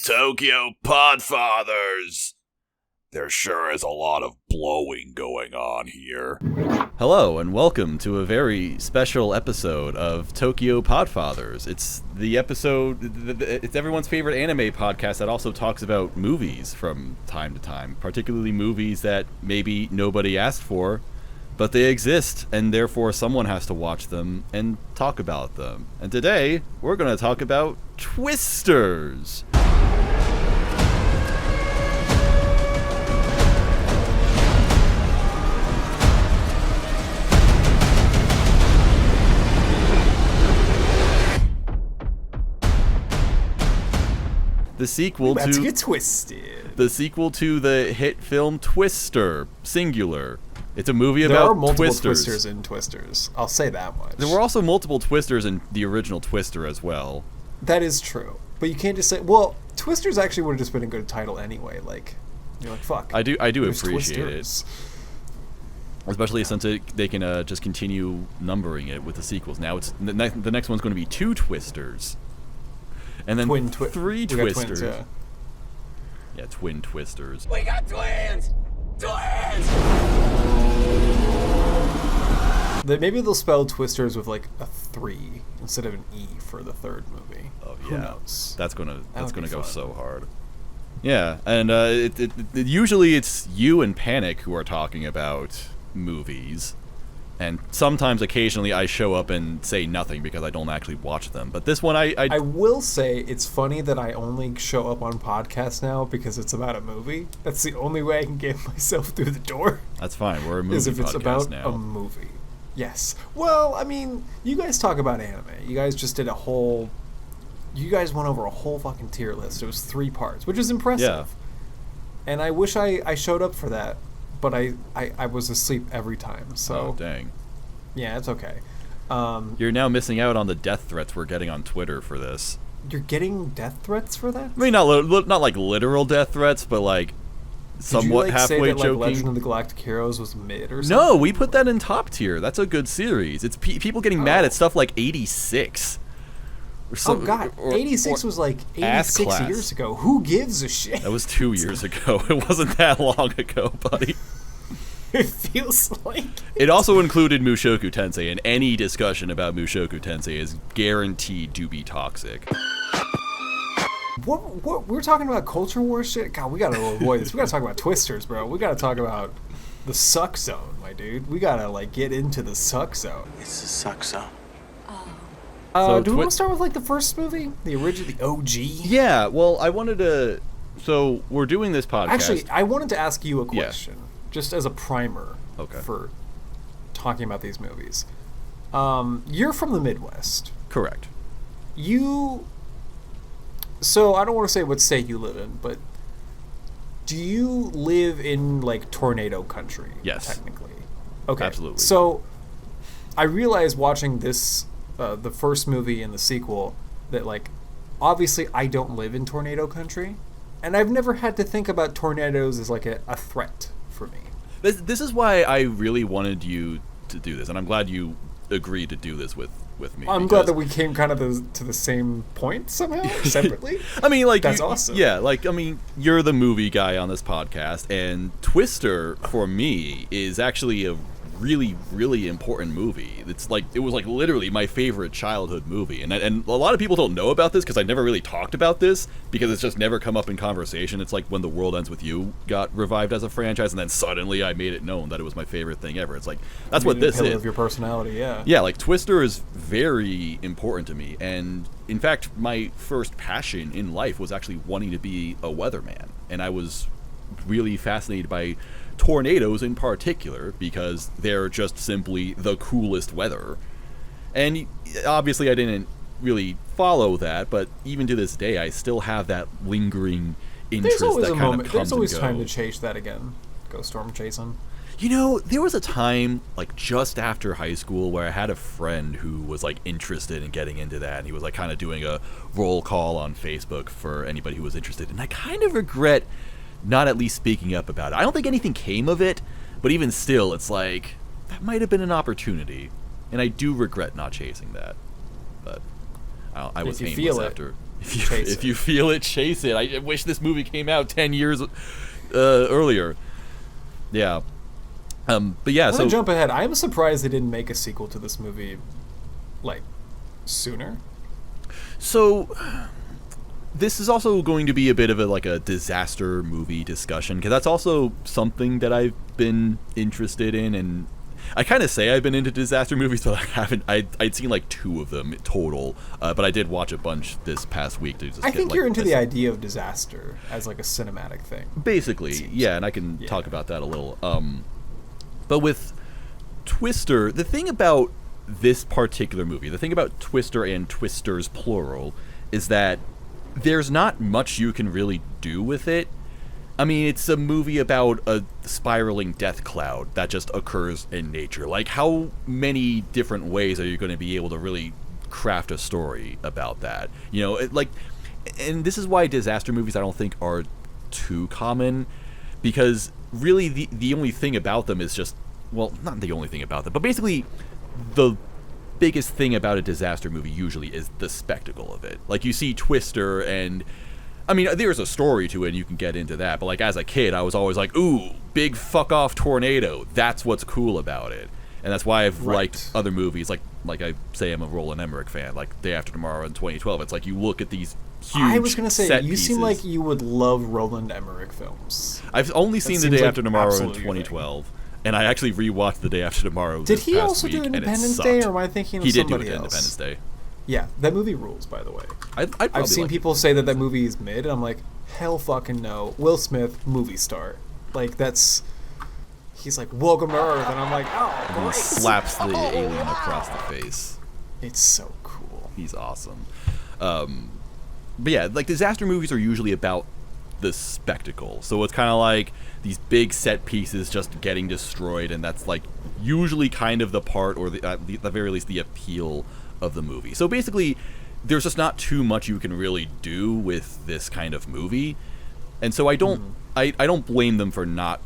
Tokyo Podfathers. There sure is a lot of blowing going on here. Hello, and welcome to a very special episode of Tokyo Podfathers. It's the episode, it's everyone's favorite anime podcast that also talks about movies from time to time, particularly movies that maybe nobody asked for, but they exist, and therefore someone has to watch them and talk about them. And today, we're going to talk about Twisters. The sequel to get twisted. The sequel to the hit film Twister, singular. It's a movie about There are multiple twisters in Twisters. I'll say that much. There were also multiple Twisters in the original Twister as well. That is true. But you can't just say, well, Twisters actually would have just been a good title anyway. Like, you're like, fuck. I do appreciate Twisters. It. Especially since they can just continue numbering it with the sequels. Now it's the next one's going to be 2 Twisters. And then 3 Twisters. Twins, yeah, twin Twisters. We got twins! Twins! Maybe they'll spell Twisters with like a 3 instead of an E for the third movie. Oh yeah, who knows? That's gonna go so hard. Yeah, and usually it's you and Panic who are talking about movies. And sometimes, occasionally, I show up and say nothing because I don't actually watch them. But this one, I will say it's funny that I only show up on podcasts now because it's about a movie. That's the only way I can get myself through the door. That's fine. We're a movie podcast now. Is if it's about a movie. Yes. Well, I mean, you guys talk about anime. You guys just did you guys went over a whole fucking tier list. It was 3 parts, which is impressive. Yeah. And I wish I showed up for that. But I was asleep every time, so... Oh, dang. Yeah, it's okay. You're now missing out on the death threats we're getting on Twitter for this. You're getting death threats for that? I mean, not like literal death threats, but like somewhat halfway joking. Did you say that joking. Legend of the Galactic Heroes was mid or something? No, we put that in top tier. That's a good series. It's people getting mad at stuff like 86. Oh god, 86 was like 86 years ago. Who gives a shit? That was 2 years ago. It wasn't that long ago, buddy. It feels like it also included Mushoku Tensei, and any discussion about Mushoku Tensei is guaranteed to be toxic. What we're talking about culture war shit? God, we gotta avoid this. We gotta talk about Twisters, bro. We gotta talk about the suck zone, my dude. We gotta like get into the suck zone. It's the suck zone. Do we want to start with like the first movie, the original, the OG? Yeah. Well, I wanted to. So we're doing this podcast. Actually, I wanted to ask you a question, just as a primer, for talking about these movies. You're from the Midwest, correct? So I don't want to say what state you live in, but do you live in like tornado country? Yes. Technically. Okay. Absolutely. So I realized watching this. The first movie and the sequel, that like obviously I don't live in tornado country, and I've never had to think about tornadoes as like a threat for me. This is why I really wanted you to do this, and I'm glad you agreed to do this with me. I'm glad that we came kind of to the same point somehow, separately. I mean, like that's awesome. Yeah, like I mean, you're the movie guy on this podcast, and Twister for me is actually a really, really important movie. It was like literally my favorite childhood movie, and a lot of people don't know about this because I never really talked about this because it's just never come up in conversation. It's like when The World Ends With You got revived as a franchise, and then suddenly I made it known that it was my favorite thing ever. It's like that's what this is. Of your personality, yeah. Yeah, like Twister is very important to me, and in fact, my first passion in life was actually wanting to be a weatherman, and I was really fascinated by tornadoes in particular because they're just simply the coolest weather. And obviously I didn't really follow that, but even to this day I still have that lingering interest. There's always a moment. There's always and time to chase that again. Go storm chasing. You know, there was a time like just after high school where I had a friend who was like interested in getting into that, and he was like kind of doing a roll call on Facebook for anybody who was interested, and I kind of regret not at least speaking up about it. I don't think anything came of it, but even still, it's like, that might have been an opportunity, and I do regret not chasing that. But I was aimless after If you feel it, chase it. I wish this movie came out 10 years earlier. Yeah. But yeah, I'm gonna jump ahead. I'm surprised they didn't make a sequel to this movie, like, sooner. So, this is also going to be a bit of a disaster movie discussion, because that's also something that I've been interested in, and I kind of say I've been into disaster movies, but I haven't. I'd seen like 2 of them total, but I did watch a bunch this past week to just. I think you're into the idea of disaster as like a cinematic thing. Basically, yeah, and I can talk about that a little. But with Twister, the thing about this particular movie, the thing about Twister and Twisters plural, is that there's not much you can really do with it. I mean, it's a movie about a spiraling death cloud that just occurs in nature. Like, how many different ways are you going to be able to really craft a story about that? You know, and this is why disaster movies I don't think are too common, because really the only thing about them is just, well, not the only thing about them, but basically the biggest thing about a disaster movie usually is the spectacle of it. Like, you see Twister, and I mean, there's a story to it, and you can get into that, but like as a kid, I was always like, ooh, big fuck off tornado. That's what's cool about it. And that's why I've liked other movies, like I say I'm a Roland Emmerich fan, like Day After Tomorrow in 2012. It's like you look at these huge I was going to say, you pieces. seem like you would love Roland Emmerich films. I've only seen The Day After Tomorrow in 2012. And I actually rewatched The Day After Tomorrow Did this he past also week, do Independence Day, or am I thinking of somebody else? He did do Independence Day. Yeah, that movie rules, by the way. I've seen people say that movie is mid, and I'm like, hell fucking no. Will Smith, movie star. Like, that's... He's like, welcome to Earth, and I'm like, oh, great. And he slaps the alien across the face. It's so cool. He's awesome. But yeah, like, disaster movies are usually about the spectacle. So it's kind of like these big set pieces just getting destroyed, and that's like usually kind of the part, or at the very least the appeal of the movie. So basically, there's just not too much you can really do with this kind of movie, and so I don't blame them for not,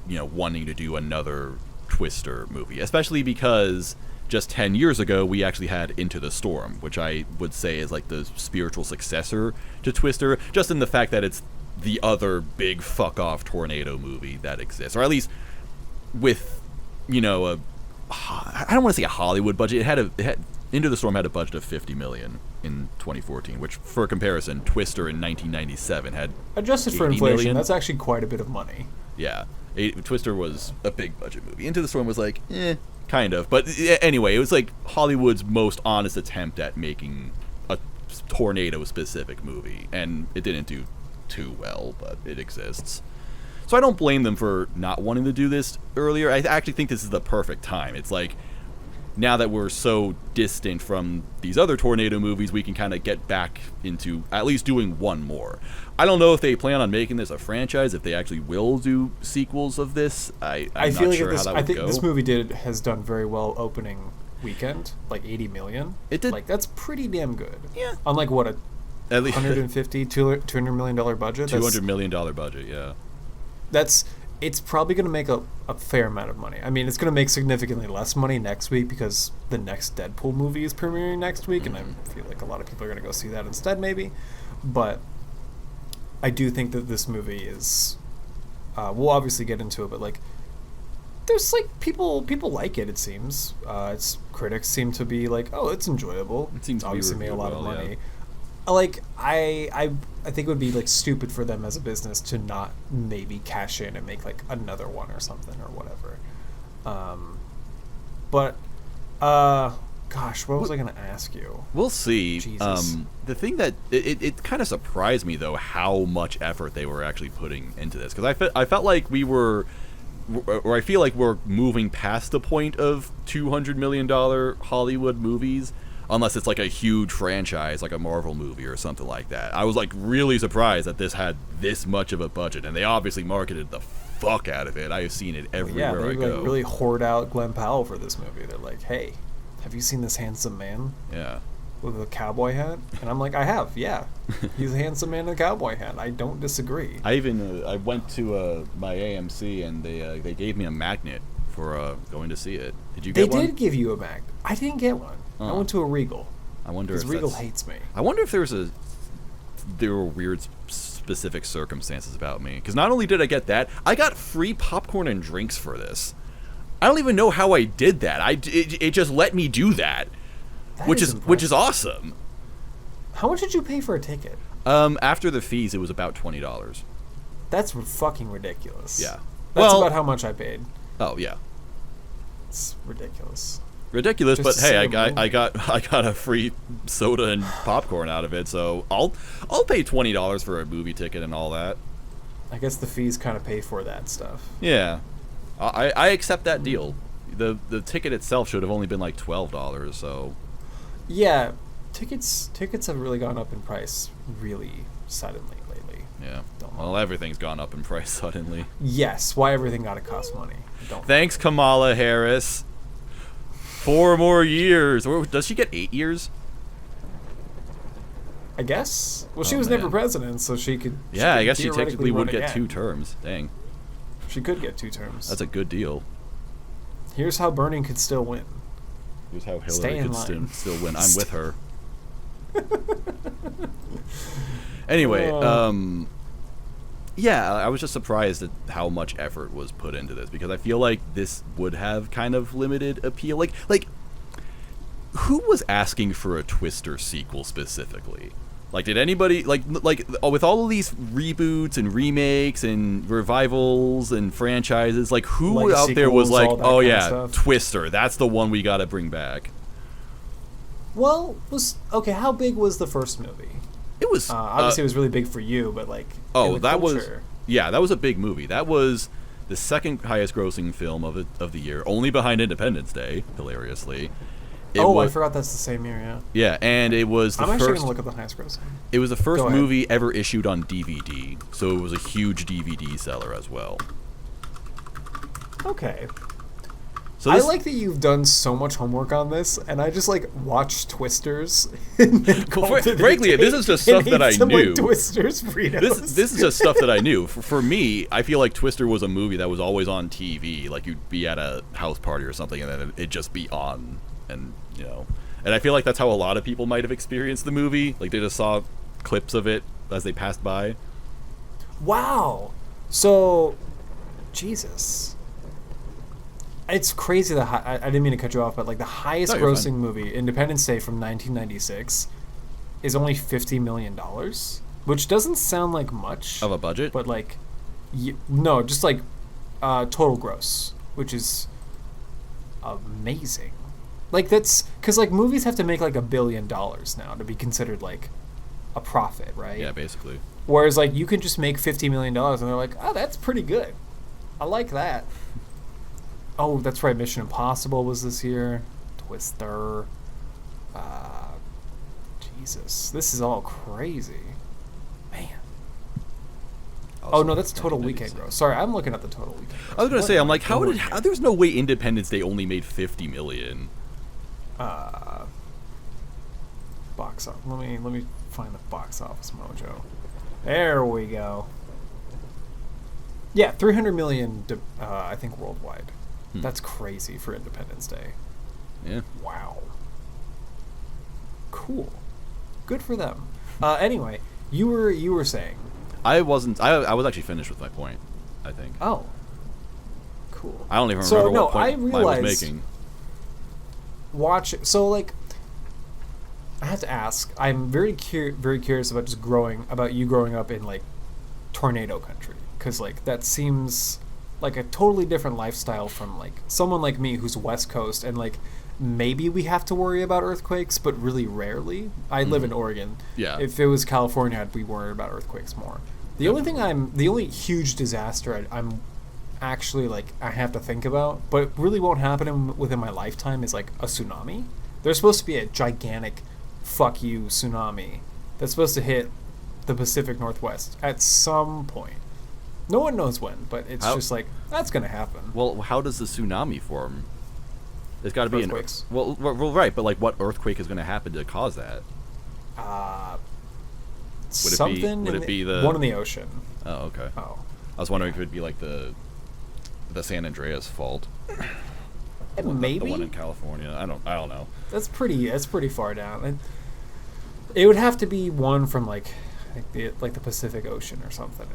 wanting to do another Twister movie, especially because just 10 years ago we actually had Into the Storm, which I would say is like the spiritual successor to Twister, just in the fact that it's the other big fuck off tornado movie that exists, or at least with I don't want to say a Hollywood budget. It had Into the Storm had a budget of $50 million in 2014, which, for comparison, Twister in 1997 had adjusted for inflation. Million. That's actually quite a bit of money. Yeah, Twister was a big budget movie. Into the Storm was like, kind of. But anyway, it was like Hollywood's most honest attempt at making a tornado specific movie, and it didn't do too well, but it exists. So I don't blame them for not wanting to do this earlier. I actually think this is the perfect time. It's like, now that we're so distant from these other tornado movies, we can kind of get back into at least doing one more. I don't know if they plan on making this a franchise, if they actually will do sequels of this. I'm not sure how that would go. I think this movie has done very well opening weekend, like 80 million. It did. Like, that's pretty damn good. Yeah. Unlike what, at least $200 million budget? $200 million budget, yeah. It's probably going to make a fair amount of money. I mean, it's going to make significantly less money next week because the next Deadpool movie is premiering next week, and I feel like a lot of people are going to go see that instead, maybe. But I do think that this movie is... we'll obviously get into it, but, like, there's, like, people like it, it seems. Its critics seem to be like, oh, it's enjoyable. It seems to obviously made a lot of money. Yeah. Like, I think it would be, like, stupid for them as a business to not maybe cash in and make, like, another one or something or whatever. Gosh, what was I going to ask you? We'll see. Jesus. The thing that it kind of surprised me, though, how much effort they were actually putting into this, because I felt like we were, or I feel like we're moving past the point of $200 million Hollywood movies. Unless it's like a huge franchise, like a Marvel movie or something like that. I was like really surprised that this had this much of a budget, and they obviously marketed the fuck out of it. I have seen it everywhere I go. They like really hoard out Glenn Powell for this movie. They're like, "Hey, have you seen this handsome man? Yeah, with a cowboy hat?" And I'm like, "I have. Yeah, he's a handsome man in a cowboy hat. I don't disagree." I went to my AMC, and they gave me a magnet for going to see it. Did you get one? They did give you a magnet. I didn't get one. I went to a Regal. I wonder if Regal hates me. I wonder if there's a there were weird specific circumstances about me. Because not only did I get that, I got free popcorn and drinks for this. I don't even know how I did that. It just let me do that, which is awesome. How much did you pay for a ticket? After the fees, it was about $20. That's fucking ridiculous. Yeah. That's about how much I paid. Oh yeah. It's ridiculous. Ridiculous, Just but hey, I got a free soda and popcorn out of it, so I'll pay $20 for a movie ticket and all that. I guess the fees kind of pay for that stuff. Yeah, I accept that deal. The ticket itself should have only been like $12, so. Yeah, tickets have really gone up in price really suddenly lately. Yeah. Well, everything's gone up in price suddenly. Yes, why everything gotta cost money. Thanks, Kamala Harris. 4 more years. Or does she get 8 years? I guess. Well, she was never president, so she could. Yeah, I guess she technically would get 2 terms. Dang. She could get 2 terms. That's a good deal. Here's how Bernie could still win. Here's how Hillary could still win. I'm with her. Anyway, yeah, I was just surprised at how much effort was put into this, because I feel like this would have kind of limited appeal. Like who was asking for a Twister sequel specifically? Like, did anybody like with all of these reboots and remakes and revivals and franchises, like who out there was like, oh yeah, Twister, that's the one we got to bring back? Well, how big was the first movie? It was obviously it was really big for you, but like that was a big movie. That was the second highest grossing film of the year, only behind Independence Day, hilariously. I forgot that's the same year, yeah. Yeah, and it was I'm actually going to look at the highest grossing. It was the first movie ever issued on DVD, so it was a huge DVD seller as well. Okay. So I like that you've done so much homework on this, and I just like watch Twisters. Frankly, this is just stuff that I knew. Like, Twisters Fritos. This is just stuff that I knew. For me, I feel like Twister was a movie that was always on TV. Like, you'd be at a house party or something, and then it'd just be on, and and I feel like that's how a lot of people might have experienced the movie. Like, they just saw clips of it as they passed by. Wow. So, Jesus. It's crazy that I didn't mean to cut you off, but like the highest grossing movie, Independence Day from 1996, is only $50 million, which doesn't sound like much of a budget, but like, no, just like total gross, which is amazing. Like, that's because like movies have to make like $1 billion now to be considered like a profit, right? Yeah, basically. Whereas like you can just make $50 million and they're like, oh, that's pretty good. I like that. Oh, that's right. Mission Impossible was this year. Twister. Jesus. This is all crazy. Man. Oh, no, that's total weekend gross. Sorry, I'm looking at the total weekend gross. I was going to say, I'm like, there's no way Independence Day only made $50 million. Box office. Let me find the box office mojo. There we go. Yeah, 300 million, I think, worldwide. That's crazy for Independence Day. Yeah. Wow. Cool. Good for them. Anyway, you were saying. I wasn't. I was actually finished with my point, I think. Oh. Cool. I don't even remember what point I was making. So like, I have to ask. I'm very curious about you growing up in like tornado country, because like that seems like a totally different lifestyle from like someone like me who's West Coast, and like maybe we have to worry about earthquakes, but really rarely. I live in Oregon. Yeah. If it was California, I'd be worried about earthquakes more. The only huge disaster I'm actually like I have to think about, but really won't happen within my lifetime, is like a tsunami. There's supposed to be a gigantic fuck you tsunami that's supposed to hit the Pacific Northwest at some point. No one knows when, but it's just like, that's going to happen. Well, how does the tsunami form? There's got to be earthquakes. Well, right, but like, what earthquake is going to happen to cause that? Would it be the one in the ocean? Oh, okay. Oh, I was wondering if it would be like the San Andreas fault. Maybe the one in California. I don't know. That's pretty far down. It would have to be one from like like the Pacific Ocean or something.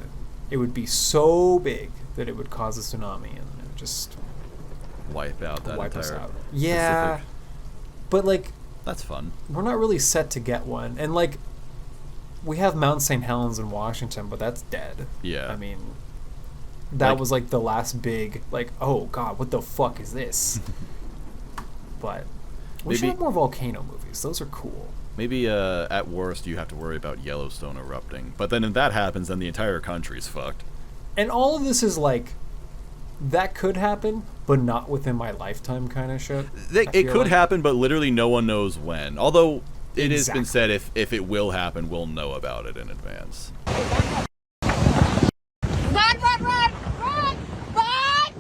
It would be so big that it would cause a tsunami and it would just wipe out that wipe us entire out. Yeah, Pacific. but like That's fun. we're not really set to get one, and like we have Mount St. Helens in Washington, but that's dead. Yeah. I mean, that Like- was like the last big like, oh god, what the fuck is this? But we should Maybe- have more volcano movies. Those are cool. Maybe at worst you have to worry about Yellowstone erupting. But then if that happens, then the entire country's fucked. And all of this is like, that could happen, but not within my lifetime kind of shit. I It feel could like. happen, but literally no one knows when. Although it has been Exactly. said if it will happen, we'll know about it in advance. Run, run, run, run, run!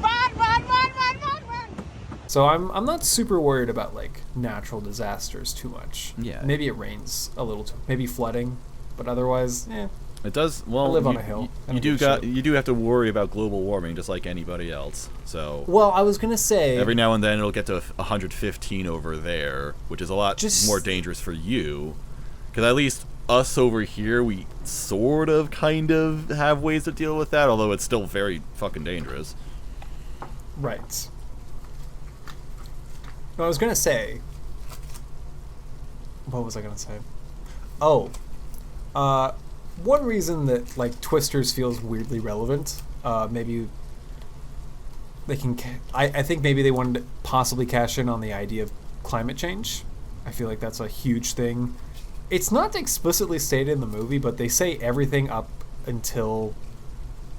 Run, run, run, run, run, run! So I'm not super worried about like natural disasters too much. Yeah. Maybe it rains a little too, maybe flooding, but otherwise, It does. Well, I live on a hill. I You don't do give a shit. you do have to worry about global warming just like anybody else. So Well, I was gonna say every now and then it'll get to 115 over there, which is a lot Just- more dangerous for you. Because at least us over here, we sort of, kind of have ways to deal with that, although it's still very fucking dangerous. right. No, I was gonna say. What was I gonna say? Oh, one reason that like Twisters feels weirdly relevant. Maybe they can. I think maybe they wanted to possibly cash in on the idea of climate change. I feel like that's a huge thing. It's not explicitly stated in the movie, but they say everything up until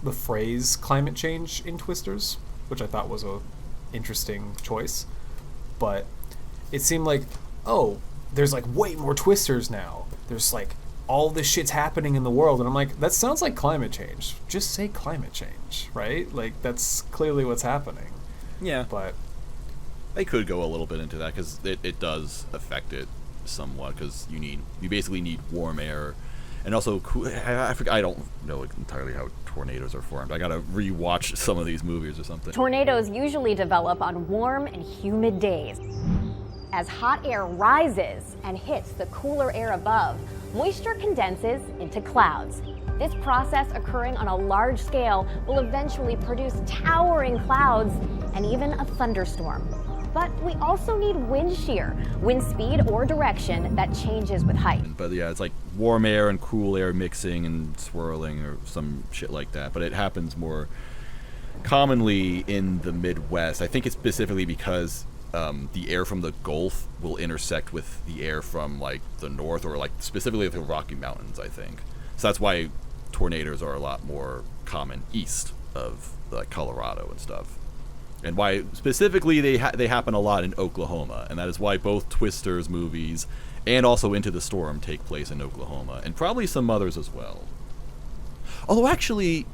the phrase climate change in Twisters, which I thought was a interesting choice. But it seemed like, oh, there's like way more Twisters now. There's like all this shit's happening in the world, and I'm like, that sounds like climate change. Just say climate change, right? Like that's clearly what's happening. Yeah. But They could go a little bit into that because it does affect it somewhat because you basically need warm air and also I don't know entirely how tornadoes are formed. I gotta rewatch some of these movies or something. Tornadoes usually develop on warm and humid days. As hot air rises and hits the cooler air above, moisture condenses into clouds. This process occurring on a large scale will eventually produce towering clouds and even a thunderstorm. But we also need wind shear, wind speed or direction that changes with height. But yeah, it's like warm air and cool air mixing and swirling or some shit like that. But it happens more commonly in the Midwest. I think it's specifically because the air from the Gulf will intersect with the air from like the north or like specifically the Rocky Mountains, I think. So that's why tornadoes are a lot more common east of like Colorado and stuff. And why specifically they happen a lot in Oklahoma, and that is why both Twisters movies and also Into the Storm take place in Oklahoma, and probably some others as well. Although actually,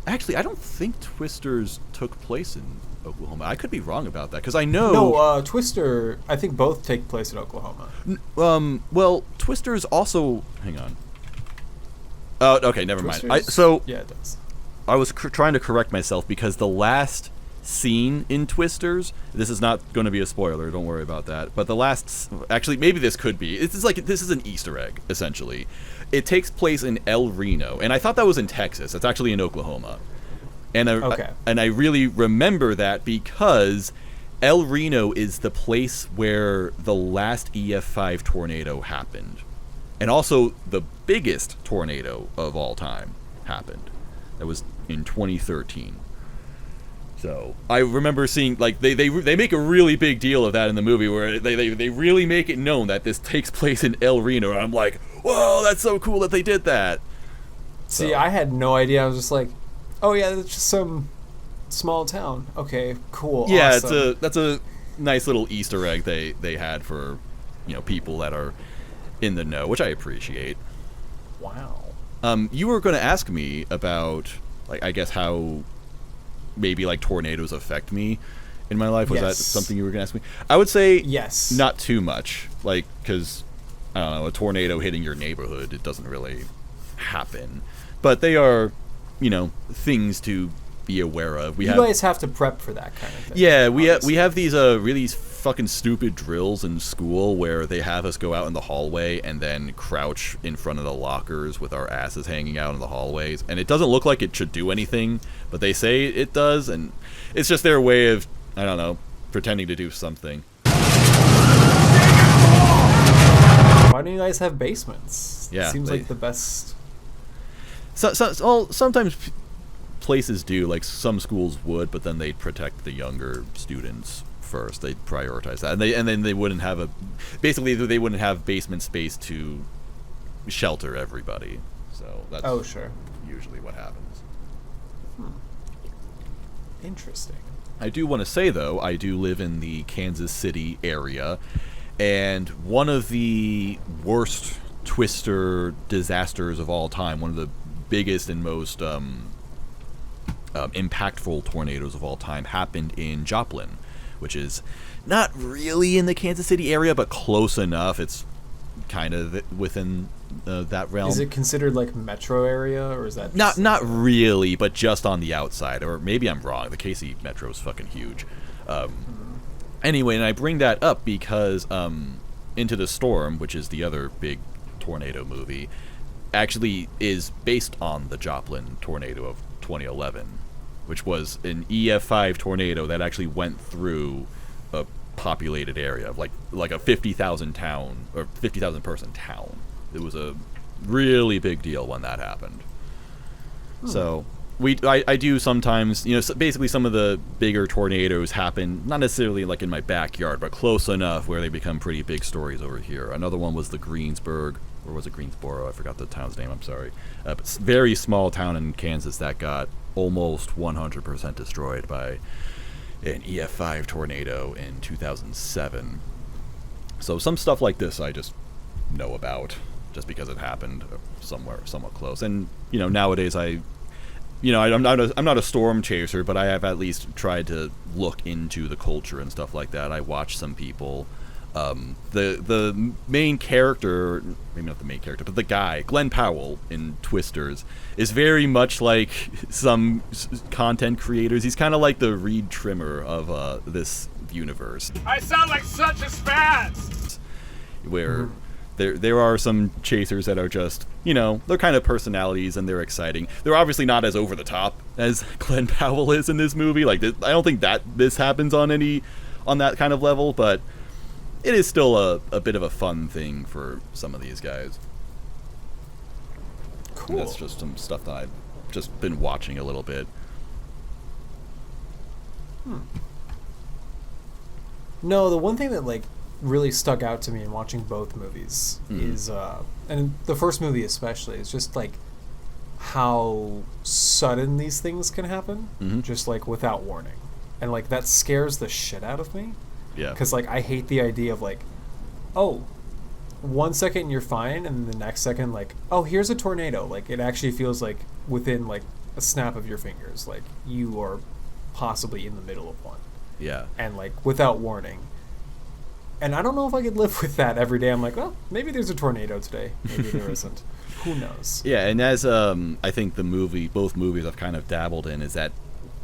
I don't think Twisters took place in Oklahoma. I could be wrong about that because I know. no, Twister. I think both take place in Oklahoma. Well, Twisters also. Hang on. Oh, okay, never mind. Twisters? Yeah, it does. I was trying to correct myself because the last scene in Twisters, this is not going to be a spoiler, don't worry about that, but the last, actually maybe this could be, this is an Easter egg essentially. It takes place in El Reno, and I thought that was in Texas. It's actually in Oklahoma. And I really remember that because El Reno is the place where the last EF5 tornado happened, and also the biggest tornado of all time happened. That was in 2013. So I remember seeing like they make a really big deal of that in the movie where they really make it known that this takes place in El Reno. And I'm like, whoa, that's so cool that they did that. See, So- I had no idea. I was just like, oh yeah, that's just some small town. Okay, cool. Yeah, awesome. that's a nice little Easter egg they had for people that are in the know, which I appreciate. Wow. You were going to ask me about like I guess how maybe like tornadoes affect me in my life. Was that Yes. something you were going to ask me? I would say Yes. not too much, like because I don't know, a tornado hitting your neighborhood, it doesn't really happen, but they are things to be aware of. You guys have to prep for that kind of thing. Yeah, we obviously. have these really fucking stupid drills in school where they have us go out in the hallway and then crouch in front of the lockers with our asses hanging out in the hallways. And it doesn't look like it should do anything, but they say it does, and it's just their way of, I don't know, pretending to do something. Why don't you guys have basements? Yeah, Seems like the best. Sometimes places do, like some schools would, but then they'd protect the younger students first. They'd prioritize that, and then they wouldn't have they wouldn't have basement space to shelter everybody. So that's sure. usually what happens. Interesting. I do want to say, though, I do live in the Kansas City area, and one of the worst twister disasters of all time, one of the biggest and most impactful tornadoes of all time, happened in Joplin, which is not really in the Kansas City area, but close enough. It's kind of within that realm. Is it considered like metro area, or is that not really, but just on the outside? Or maybe I'm wrong. The KC metro is fucking huge. Anyway, and I bring that up because Into the Storm, which is the other big tornado movie, actually is based on the Joplin tornado of 2011, which was an EF5 tornado that actually went through a populated area of like a 50,000 town or 50,000 person town. It was a really big deal when that happened. So I do sometimes, basically some of the bigger tornadoes happen, not necessarily like in my backyard, but close enough where they become pretty big stories over here. Another one was the Greensburg, or was it Greensboro? I forgot the town's name, I'm sorry. But it's a very small town in Kansas that got almost 100% destroyed by an EF5 tornado in 2007. So some stuff like this I just know about, just because it happened somewhere somewhat close. And, nowadays I'm not a storm chaser, but I have at least tried to look into the culture and stuff like that. I watch some people. The main character, maybe not the main character, but the guy, Glenn Powell in Twisters, is very much like some content creators. He's kind of like the Reed Trimmer of this universe. I sound like such a spaz! Where there are some chasers that are just, they're kind of personalities and they're exciting. They're obviously not as over the top as Glenn Powell is in this movie. Like, I don't think that this happens on that kind of level, but it is still a bit of a fun thing for some of these guys. Cool. And that's just some stuff that I've just been watching a little bit. No, the one thing that really stuck out to me in watching both movies is, and the first movie especially, is just how sudden these things can happen, just without warning, and that scares the shit out of me. Yeah. Because I hate the idea of 1 second you're fine, and the next second here's a tornado. It actually feels within a snap of your fingers, you are possibly in the middle of one. Yeah. And without warning. And I don't know if I could live with that every day. I'm well, maybe there's a tornado today. Maybe there isn't. Who knows? Yeah, and as I think both movies I've kind of dabbled in, is that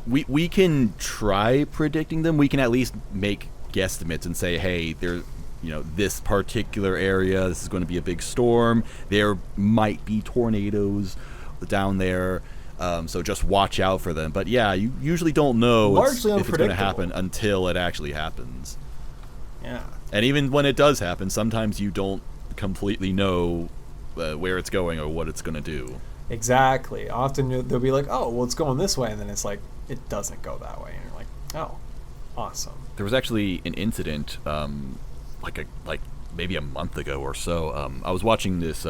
we can try predicting them. We can at least make guesstimates and say, hey, there, this particular area, this is going to be a big storm. There might be tornadoes down there. So just watch out for them. But yeah, you usually don't know if it's going to happen until it actually happens. Yeah. And even when it does happen, sometimes you don't completely know where it's going or what it's going to do. Exactly. Often they'll be it's going this way, and then it's it doesn't go that way. And you're oh, awesome. There was actually an incident, maybe a month ago or so. I was watching this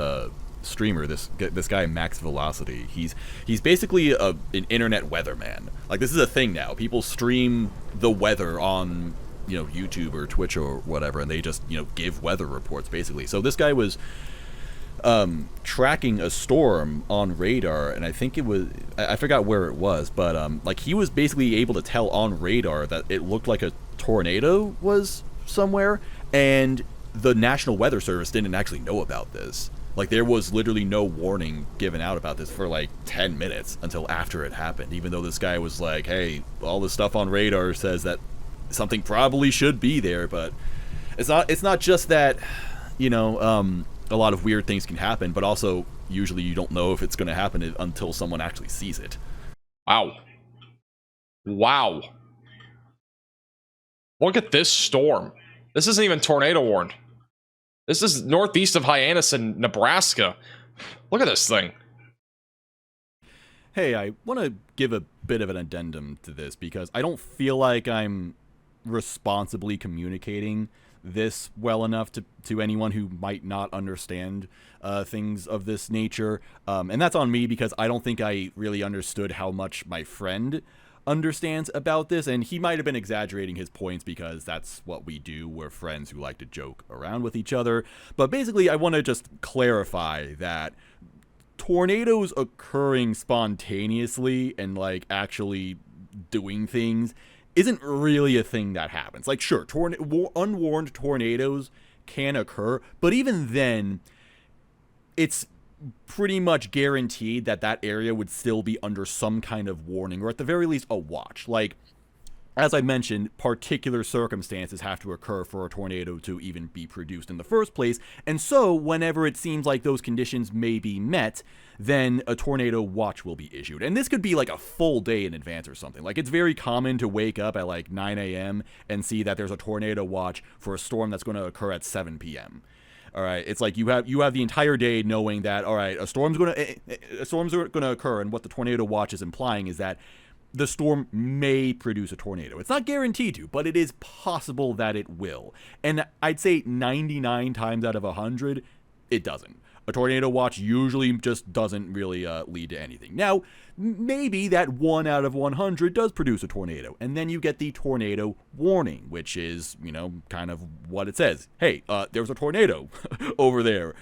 streamer, this guy Max Velocity. He's basically an internet weatherman. This is a thing now. People stream the weather on YouTube or Twitch or whatever, and they just give weather reports basically. So this guy was tracking a storm on radar, and I think it was, I forgot where it was, but he was basically able to tell on radar that it looked like a tornado was somewhere, and the National Weather Service didn't actually know about this. There was literally no warning given out about this for 10 minutes until after it happened, even though this guy was hey, all the stuff on radar says that something probably should be there, but it's not just that, a lot of weird things can happen, but also usually you don't know if it's going to happen until someone actually sees it. Wow. Look at this storm. This isn't even tornado warned. This is northeast of Hyannis in Nebraska. Look at this thing. Hey, I want to give a bit of an addendum to this because I don't feel like I'm responsibly communicating this well enough to anyone who might not understand things of this nature. And that's on me because I don't think I really understood how much my friend understands about this, and he might have been exaggerating his points because that's what we do. We're friends who like to joke around with each other. But basically, I want to just clarify that tornadoes occurring spontaneously and like actually doing things isn't really a thing that happens. Like, sure, unwarned tornadoes can occur, but even then, it's pretty much guaranteed that that area would still be under some kind of warning, or at the very least a watch. Like, as I mentioned, particular circumstances have to occur for a tornado to even be produced in the first place, and so whenever it seems like those conditions may be met, then a tornado watch will be issued. And this could be like a full day in advance or something. Like, it's very common to wake up at like 9 a.m. and see that there's a tornado watch for a storm that's going to occur at 7 p.m. All right, it's like you have the entire day knowing that, all right, a storm's going to occur, and what the tornado watch is implying is that the storm may produce a tornado. It's not guaranteed to, but it is possible that it will. And I'd say 99 times out of 100, it doesn't. A tornado watch usually just doesn't really lead to anything. Now, maybe that 1 out of 100 does produce a tornado, and then you get the tornado warning, which is, kind of what it says. Hey, there's a tornado over there.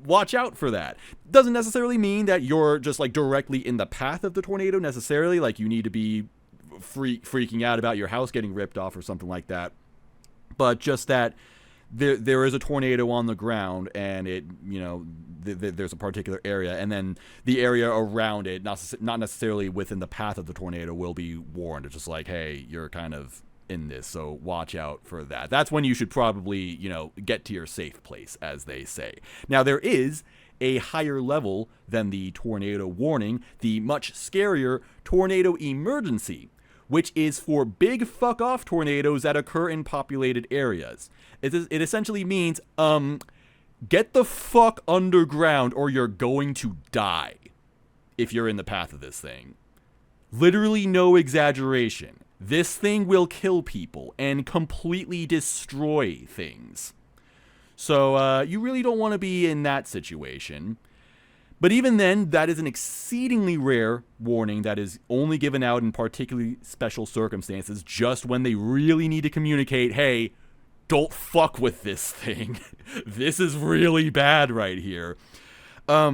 Watch out for that. Doesn't necessarily mean that you're just like directly in the path of the tornado necessarily, like you need to be freaking out about your house getting ripped off or something like that. But just that there is a tornado on the ground, and it, there's a particular area, and then the area around it, not necessarily within the path of the tornado, will be warned. It's just like, hey, you're kind of in this, so watch out for that. That's when you should probably, get to your safe place, as they say. Now, there is a higher level than the tornado warning, the much scarier tornado emergency, which is for big fuck-off tornadoes that occur in populated areas. It essentially means, get the fuck underground or you're going to die if you're in the path of this thing. Literally no exaggeration. This thing will kill people and completely destroy things. So, you really don't want to be in that situation. But even then, that is an exceedingly rare warning that is only given out in particularly special circumstances, just when they really need to communicate, hey, don't fuck with this thing. This is really bad right here. But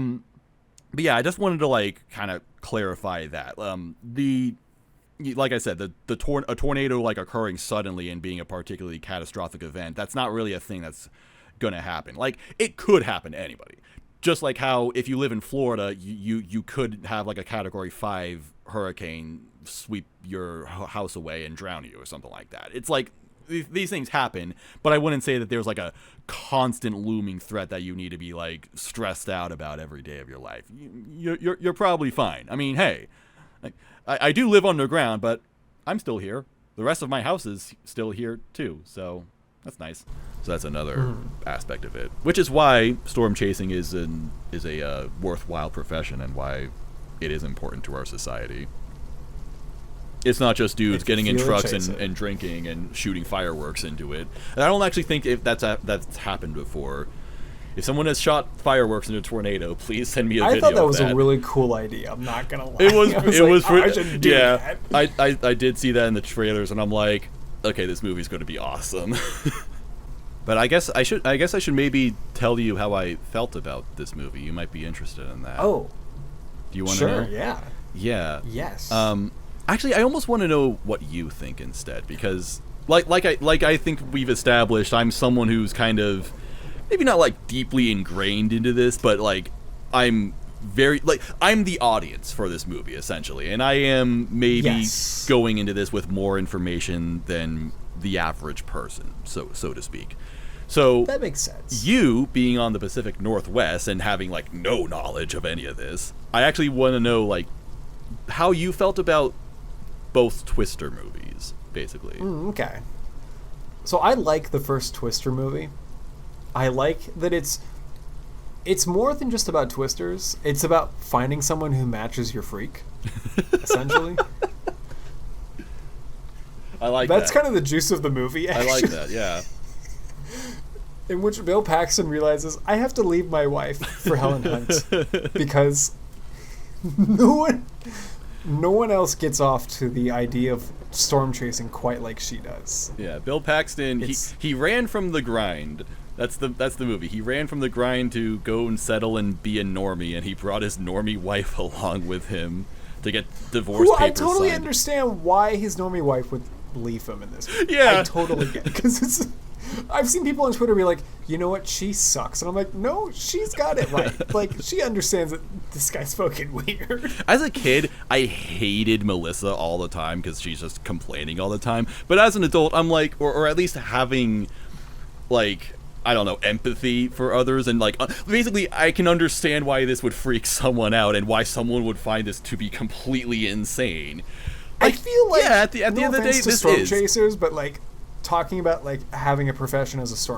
yeah, I just wanted to kind of clarify that. Like I said, a tornado occurring suddenly and being a particularly catastrophic event, that's not really a thing that's gonna happen. Like, it could happen to anybody. Just like how if you live in Florida, you could have like a Category 5 hurricane sweep your house away and drown you or something like that. It's like these things happen, but I wouldn't say that there's like a constant looming threat that you need to be like stressed out about every day of your life. You're probably fine. I mean, hey, I do live underground, but I'm still here. The rest of my house is still here too, so that's nice. So that's another aspect of it, which is why storm chasing is a worthwhile profession and why it is important to our society. It's not just dudes getting in trucks and drinking and shooting fireworks into it. And I don't actually think if that's happened before. If someone has shot fireworks into a tornado, please send me a video. I thought that was a really cool idea. I'm not gonna lie. It was. I should do that. I did see that in the trailers, and I'm like, okay, this movie's going to be awesome. But I guess I should maybe tell you how I felt about this movie. You might be interested in that. Oh, do you want to know? Sure. Yeah. Yeah. Yes. Actually, I almost want to know what you think instead, because like I think we've established, I'm someone who's kind of maybe not like deeply ingrained into this, but like I'm very like I'm the audience for this movie essentially, and I am maybe going into this with more information than the average person, so to speak. So that makes sense. You being on the Pacific Northwest and having like no knowledge of any of this, I actually want to know like how you felt about both Twister movies, basically. Okay. So I like the first Twister movie. I like that it's more than just about twisters. It's about finding someone who matches your freak, essentially. I like That's that. kind of the juice of the movie, actually. I like that, yeah. In which Bill Paxton realizes, I have to leave my wife for Helen Hunt because no one else gets off to the idea of storm chasing quite like she does. Yeah, Bill Paxton, he ran from the grind. That's the movie. He ran from the grind to go and settle and be a normie, and he brought his normie wife along with him to get divorce papers I totally signed. understand why his normie wife would leave him in this. Yeah. I totally get it. Because I've seen people on Twitter be like, you know what, she sucks. And I'm like, no, she's got it right. Like, she understands that this guy's fucking weird. As a kid, I hated Melissa all the time because she's just complaining all the time. But as an adult, I'm like, or at least having, like, I don't know, empathy for others. And, like, basically, I can understand why this would freak someone out and why someone would find this to be completely insane. Like, I feel like, yeah, at the end of the day, this storm is. chasers, but, like, talking about, like, having a profession as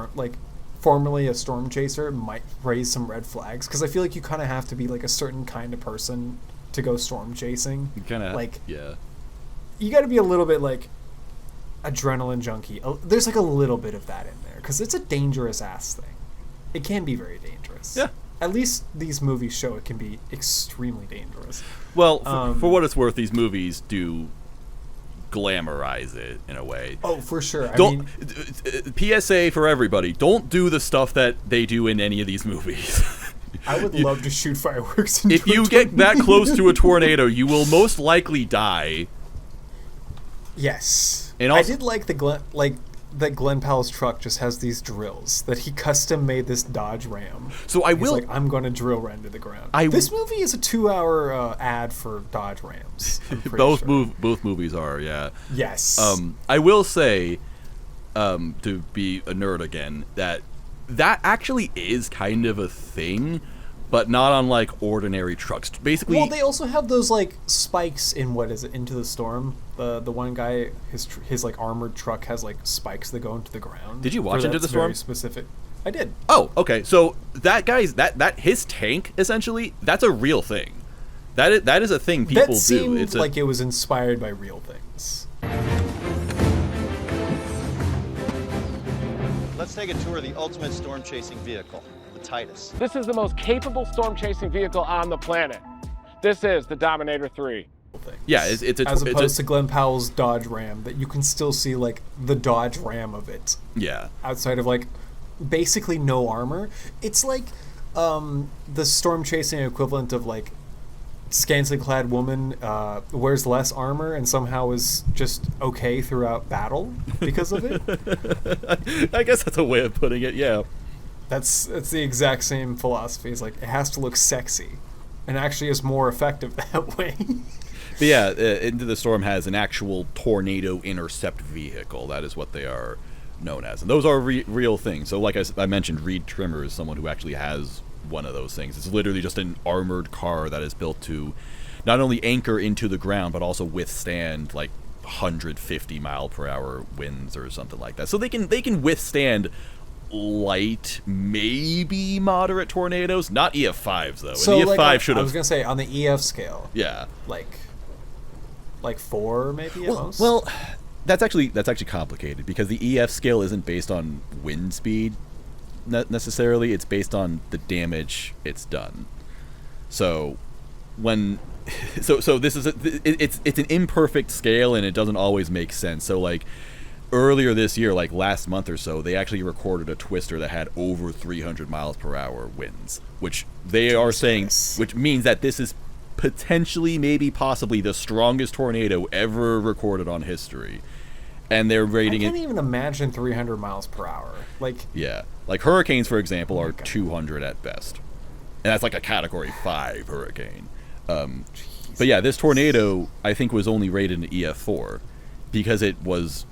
formerly a storm chaser might raise some red flags. Because I feel like you kind of have to be, like, a certain kind of person to go storm chasing. Kind of, like, yeah. You got to be a little bit, like, adrenaline junkie. There's, like, a little bit of that in there. Because it's a dangerous-ass thing. It can be very dangerous. Yeah. At least these movies show it can be extremely dangerous. Well, for what it's worth, these movies do glamorize it in a way. Oh, for sure. PSA for everybody, don't do the stuff that they do in any of these movies. I would love to shoot fireworks. If you get that close to a tornado, you will most likely die. Yes. And also, I did like that Glenn Powell's truck just has these drills, that he custom made this Dodge Ram. So He's like, I'm going to drill right into the ground. This movie is a 2-hour ad for Dodge Rams. Both movies are, yeah. Yes. I will say, to be a nerd again, that actually is kind of a thing, but not on like ordinary trucks. Basically, well, they also have those like spikes in Into the Storm. The one guy, his like armored truck has like spikes that go into the ground. Did you watch Into the Storm? Very specific. I did. Oh, okay. So that guy's that his tank essentially, that's a real thing. That is a thing people do. That seemed like it was inspired by real things. Let's take a tour of the ultimate storm chasing vehicle, the Titus. This is the most capable storm chasing vehicle on the planet. This is the Dominator 3. Yeah, it's as opposed to Glenn Powell's Dodge Ram, that you can still see like the Dodge Ram of it. Yeah. Outside of like basically no armor. It's like the storm chasing equivalent of like scantily clad woman wears less armor and somehow is just okay throughout battle because of it. I guess that's a way of putting it, yeah. That's the exact same philosophy. It's like it has to look sexy, and actually is more effective that way. But yeah, Into the Storm has an actual tornado intercept vehicle. That is what they are known as. And those are real things. So like I mentioned, Reed Trimmer is someone who actually has one of those things. It's literally just an armored car that is built to not only anchor into the ground, but also withstand like 150 mile per hour winds or something like that. So they can withstand light, maybe moderate tornadoes. Not EF5s though. So and EF5 should have. I was gonna say on the EF scale. Yeah. Like 4 maybe at most. Well, that's actually complicated because the EF scale isn't based on wind speed necessarily. It's based on the damage it's done. So so this is it's an imperfect scale and it doesn't always make sense. So like earlier this year, like last month or so, they actually recorded a twister that had over 300 miles per hour winds, which they are saying, which means that this is potentially, maybe, possibly the strongest tornado ever recorded on history. And they're rating it. I can't even imagine 300 miles per hour. Like, yeah, like hurricanes, for example, are 200 at best. and that's like a Category 5 hurricane. But yeah, this tornado I think was only rated an EF4 because it was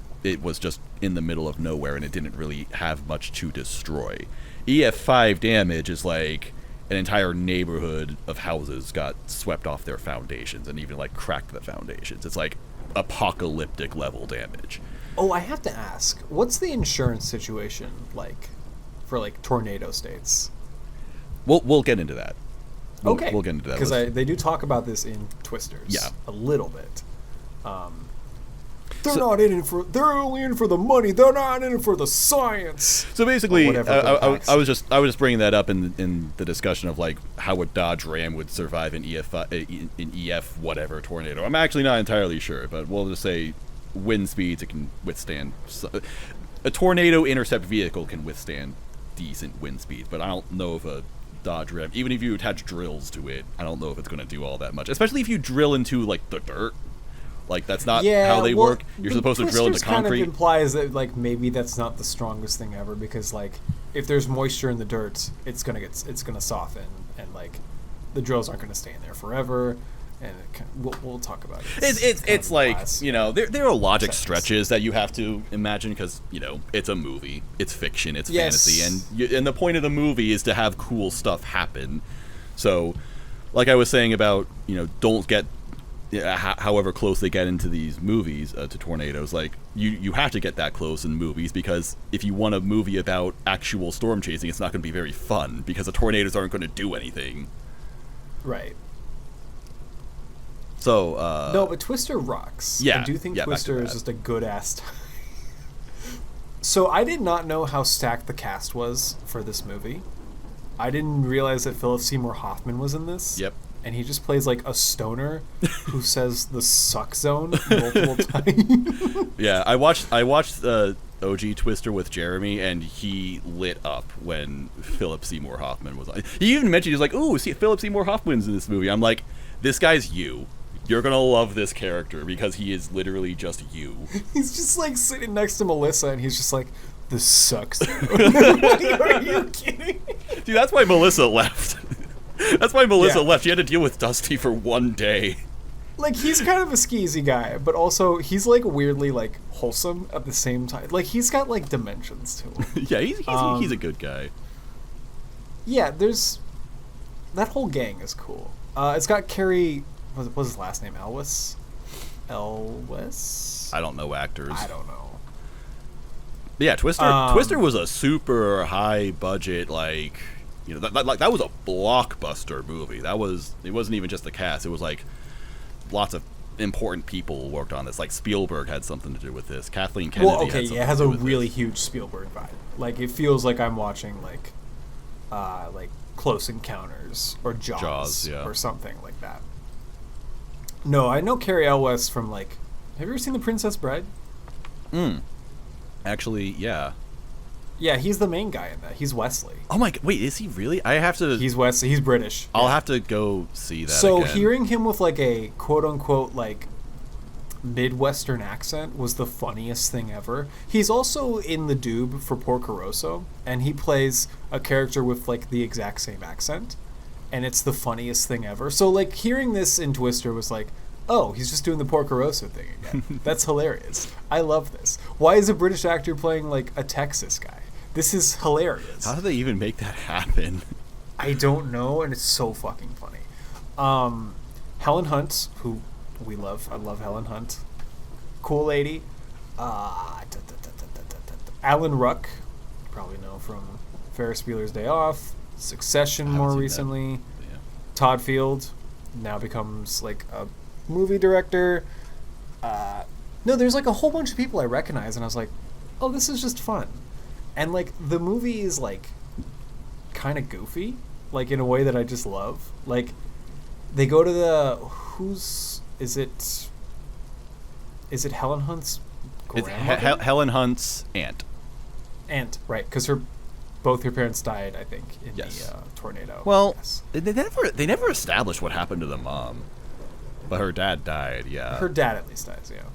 just in the middle of nowhere and it didn't really have much to destroy. EF5 damage is like an entire neighborhood of houses got swept off their foundations and even like cracked the foundations. It's like apocalyptic level damage. Oh, I have to ask, what's the insurance situation like for like tornado states? We'll get into that. Okay. We'll get into that. Because they do talk about this in Twisters. Yeah. A little bit. They're not in it for. They're only in it for the money. They're not in it for the science. So basically, I was just bringing that up in the discussion of like how a Dodge Ram would survive an EF whatever tornado. I'm actually not entirely sure, but we'll just say wind speeds it can withstand. A tornado intercept vehicle can withstand decent wind speeds, but I don't know if a Dodge Ram, even if you attach drills to it, I don't know if it's going to do all that much. Especially if you drill into like the dirt. Like that's not how they work. You're supposed to drill into concrete. Kind of implies that like maybe that's not the strongest thing ever because like if there's moisture in the dirt, it's gonna soften and like the drills aren't gonna stay in there forever. And we'll talk about it. It's like there are logic stretches that you have to imagine because it's a movie, it's fiction, it's fantasy, and the point of the movie is to have cool stuff happen. So, like I was saying about don't get. However close they get into these movies to tornadoes, like you have to get that close in movies because if you want a movie about actual storm chasing, it's not going to be very fun because the tornadoes aren't going to do anything. Right. So no, but Twister rocks. Yeah, I do think Twister is just a good ass. So I did not know how stacked the cast was for this movie. I didn't realize that Philip Seymour Hoffman was in this. Yep. And he just plays like a stoner who says the suck zone multiple times. Yeah, I watched OG Twister with Jeremy, and he lit up when Philip Seymour Hoffman was on. He even mentioned, he was like, "Ooh, see, Philip Seymour Hoffman's in this movie." I'm like, this guy's you. You're gonna love this character because he is literally just you. He's just like sitting next to Melissa, and he's just like, "This sucks." Are you kidding? Dude, that's why Melissa left. That's why Melissa left. She had to deal with Dusty for one day. Like, he's kind of a skeezy guy, but also he's like weirdly like wholesome at the same time. Like, he's got like dimensions to him. Yeah, he's a good guy. Yeah, there's that whole gang is cool. It's got Carrie. What's his last name? Elwes. I don't know actors. I don't know. But yeah, Twister was a super high budget like. That was a blockbuster movie. It wasn't even just the cast. It was like lots of important people worked on this. Like Spielberg had something to do with this. Kathleen Kennedy. Well, okay, yeah, it has a really huge Spielberg vibe. Like it feels like I'm watching like Close Encounters or Jaws or something like that. No, I know Carrie Elwes from like. Have you ever seen The Princess Bride? Actually, yeah. Yeah, he's the main guy in that. He's Wesley. Oh my god, wait, is he really? I have to... He's Wesley. He's British. I'll have to go see that So again. hearing him with like a quote-unquote like Midwestern accent was the funniest thing ever. He's also in the dub for Porco Rosso, and he plays a character with like the exact same accent, and it's the funniest thing ever. So like hearing this in Twister was like, oh, he's just doing the Porco Rosso thing again. That's hilarious. I love this. Why is a British actor playing like a Texas guy? This is hilarious. How do they even make that happen? I don't know, and it's so fucking funny. Helen Hunt, who we love. I love Helen Hunt. Cool lady. Alan Ruck, you probably know from Ferris Bueller's Day Off, Succession more recently. Yeah. Todd Field now becomes like a movie director. No, there's like a whole bunch of people I recognize, and I was like, oh, this is just fun. And like the movie is like kind of goofy, like in a way that I just love. Like they go to the is it Helen Hunt's grandmother? It's Helen Hunt's aunt. Aunt, right? Because both her parents died, I think, in the tornado. Well, they never established what happened to the mom, but her dad died. Yeah, her dad at least dies. Yeah,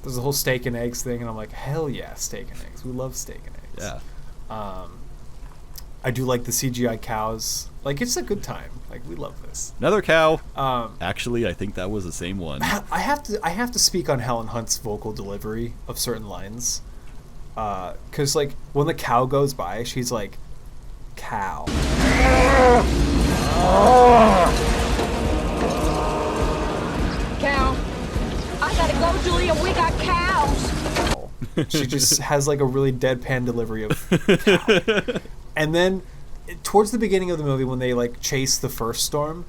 there's a whole steak and eggs thing, and I'm like, hell yeah, steak and eggs. We love steak and eggs. Yeah. I do like the CGI cows. Like, it's a good time. Like, we love this. Another cow. Actually, I think that was the same one. I have to speak on Helen Hunt's vocal delivery of certain lines. Because, like, when the cow goes by, she's like, cow. Cow. I gotta go, Julia. We got cows. She just has, like, a really deadpan delivery of cow. And then, towards the beginning of the movie, when they, like, chase the first storm,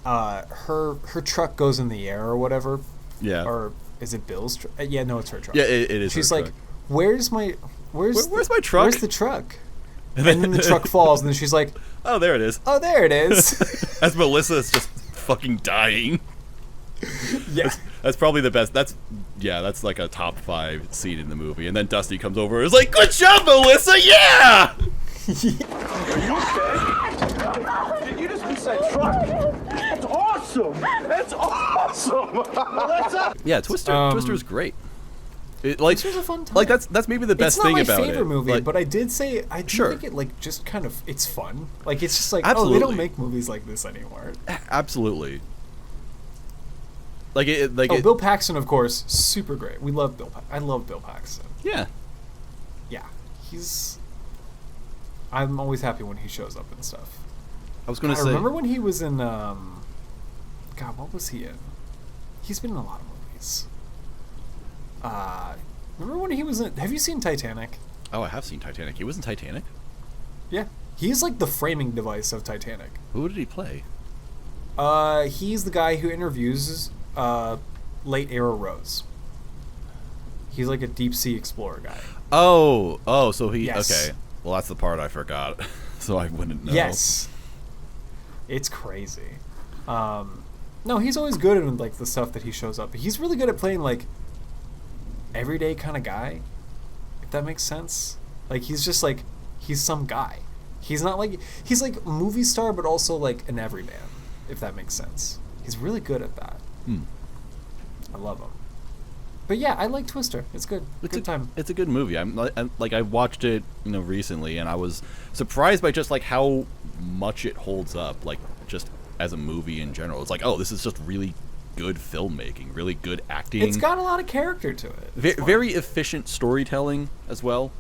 her truck goes in the air or whatever. Yeah. Or is it Bill's truck? Yeah, no, it's her truck. Yeah, it is. She's her like, truck. where's my truck? Where's the truck? And then the truck falls, and then she's like, oh, there it is. oh, there it is. As Melissa is just fucking dying. Yeah. That's probably the best. That's like a top 5 scene in the movie. And then Dusty comes over and is like, good job, Melissa, yeah! Did you just say truck? That's awesome! That's awesome! Yeah, Twister's great. Twister's a fun time. Like that's maybe the best thing about it. It's not my favorite movie, like, but I did say I do think it like just kind of it's fun. Like it's just like oh, they don't make movies like this anymore. Absolutely. Like Bill Paxton, of course, super great. We love Bill. I love Bill Paxton. Yeah. Yeah, I'm always happy when he shows up and stuff. I was gonna say. Remember when he was in God, what was he in? He's been in a lot of movies. Remember when he was in? Have you seen Titanic? Oh, I have seen Titanic. He was in Titanic. Yeah, he's like the framing device of Titanic. Who did he play? He's the guy who interviews late era Rose. He's like a deep sea explorer guy. Oh, so he Yes. okay. Well, that's the part I forgot, so I wouldn't know. Yes, it's crazy. No, he's always good in like the stuff that he shows up. He's really good at playing like everyday kind of guy, if that makes sense. Like he's just like he's some guy. He's not like he's like movie star, but also like an everyman, if that makes sense. He's really good at that. I love him. But yeah, I like Twister. It's good. Good time. It's a good movie. I'm like I watched it, recently, and I was surprised by just like how much it holds up. Like just as a movie in general, it's like, oh, this is just really good filmmaking, really good acting. It's got a lot of character to it. Very efficient storytelling as well.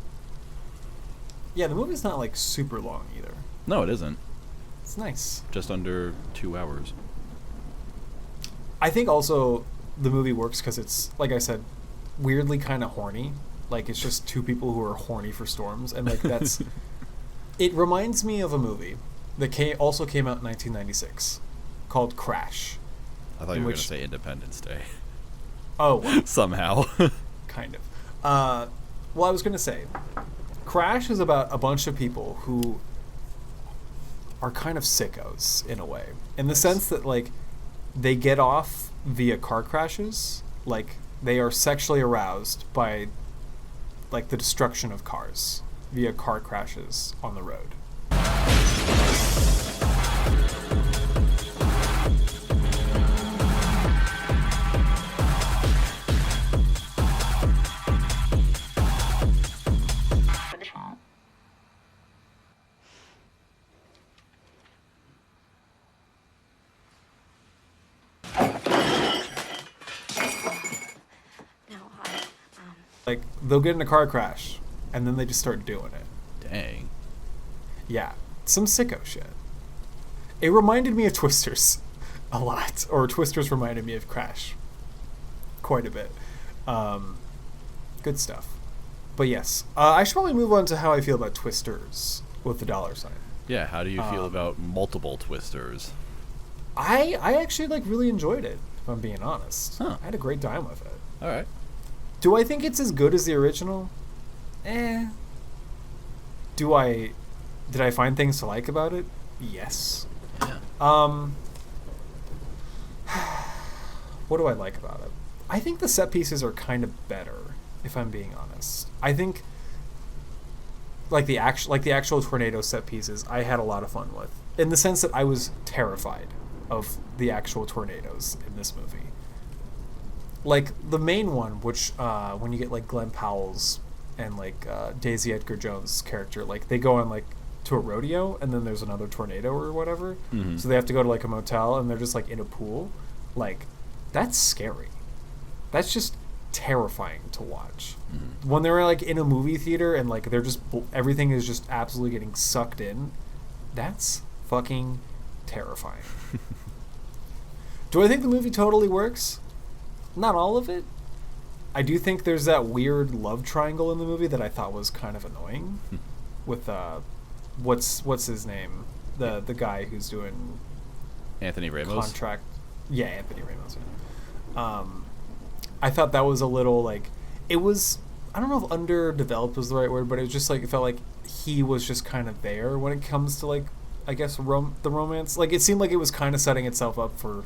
Yeah, the movie's not like super long either. No, it isn't. It's nice. Just under 2 hours. I think also the movie works because it's, like I said, weirdly kind of horny. Like, it's just two people who are horny for storms. And, like, that's... It reminds me of a movie that also came out in 1996 called Crash. I thought you were going to say Independence Day. Oh. Well, somehow. Kind of. Well, I was going to say, Crash is about a bunch of people who are kind of sickos, in a way. In the sense that, like, they get off via car crashes. Like, they are sexually aroused by, like, the destruction of cars via car crashes on the road. Like, they'll get in a car crash, and then they just start doing it. Dang. Yeah, some sicko shit. It reminded me of Twisters a lot, or Twisters reminded me of Crash quite a bit. Good stuff. But yes, I should probably move on to how I feel about Twisters with the $sign. Yeah, how do you feel about multiple Twisters? I actually, like, really enjoyed it, if I'm being honest. Huh. I had a great time with it. All right. Do I think it's as good as the original? Did I find things to like about it? Yes. Yeah. What do I like about it? I think the set pieces are kind of better, if I'm being honest. I think like the actual tornado set pieces I had a lot of fun with, in the sense that I was terrified of the actual tornadoes in this movie. Like the main one, which when you get like Glenn Powell's and like Daisy Edgar Jones' character, like they go on like to a rodeo, and then there's another tornado or whatever. Mm-hmm. So they have to go to like a motel, and they're just like in a pool. Like, that's scary. That's just terrifying to watch. Mm-hmm. When they're like in a movie theater and like they're just everything is just absolutely getting sucked in. That's fucking terrifying. Do I think the movie totally works? Not all of it. I do think there's that weird love triangle in the movie that I thought was kind of annoying. With what's his name? The guy who's doing Anthony Ramos. Contract. Yeah, Anthony Ramos. I thought that was a little like it was. I don't know if underdeveloped was the right word, but it was just like it felt like he was just kind of there when it comes to like I guess the romance. Like it seemed like it was kind of setting itself up for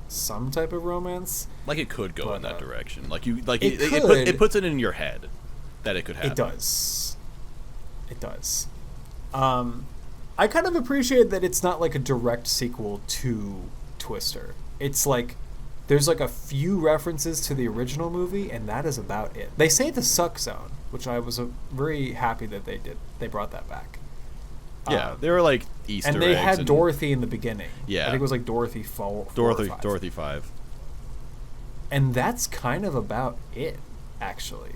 some type of romance. Like it could go in that direction. Like it puts it in your head that it could happen. It does. It does. I kind of appreciate that it's not like a direct sequel to Twister. It's like there's like a few references to the original movie, and that is about it. They say the Suck Zone, which I was very happy that they did. They brought that back. Yeah, they were like Easter eggs. And they had Dorothy in the beginning. Yeah. I think it was like Dorothy 4 Dorothy 5. And that's kind of about it, actually.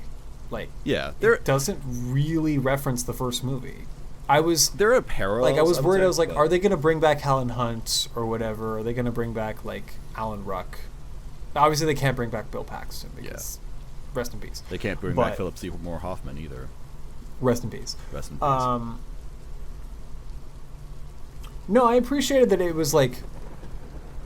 Like, yeah, it doesn't really reference the first movie. There are parallels. Like, I was worried. I was like, are they going to bring back Helen Hunt or whatever? Are they going to bring back, like, Alan Ruck? Obviously, they can't bring back Bill Paxton because rest in peace. They can't bring back Philip Seymour Hoffman either. Rest in peace. Rest in peace. No, I appreciated that it was like,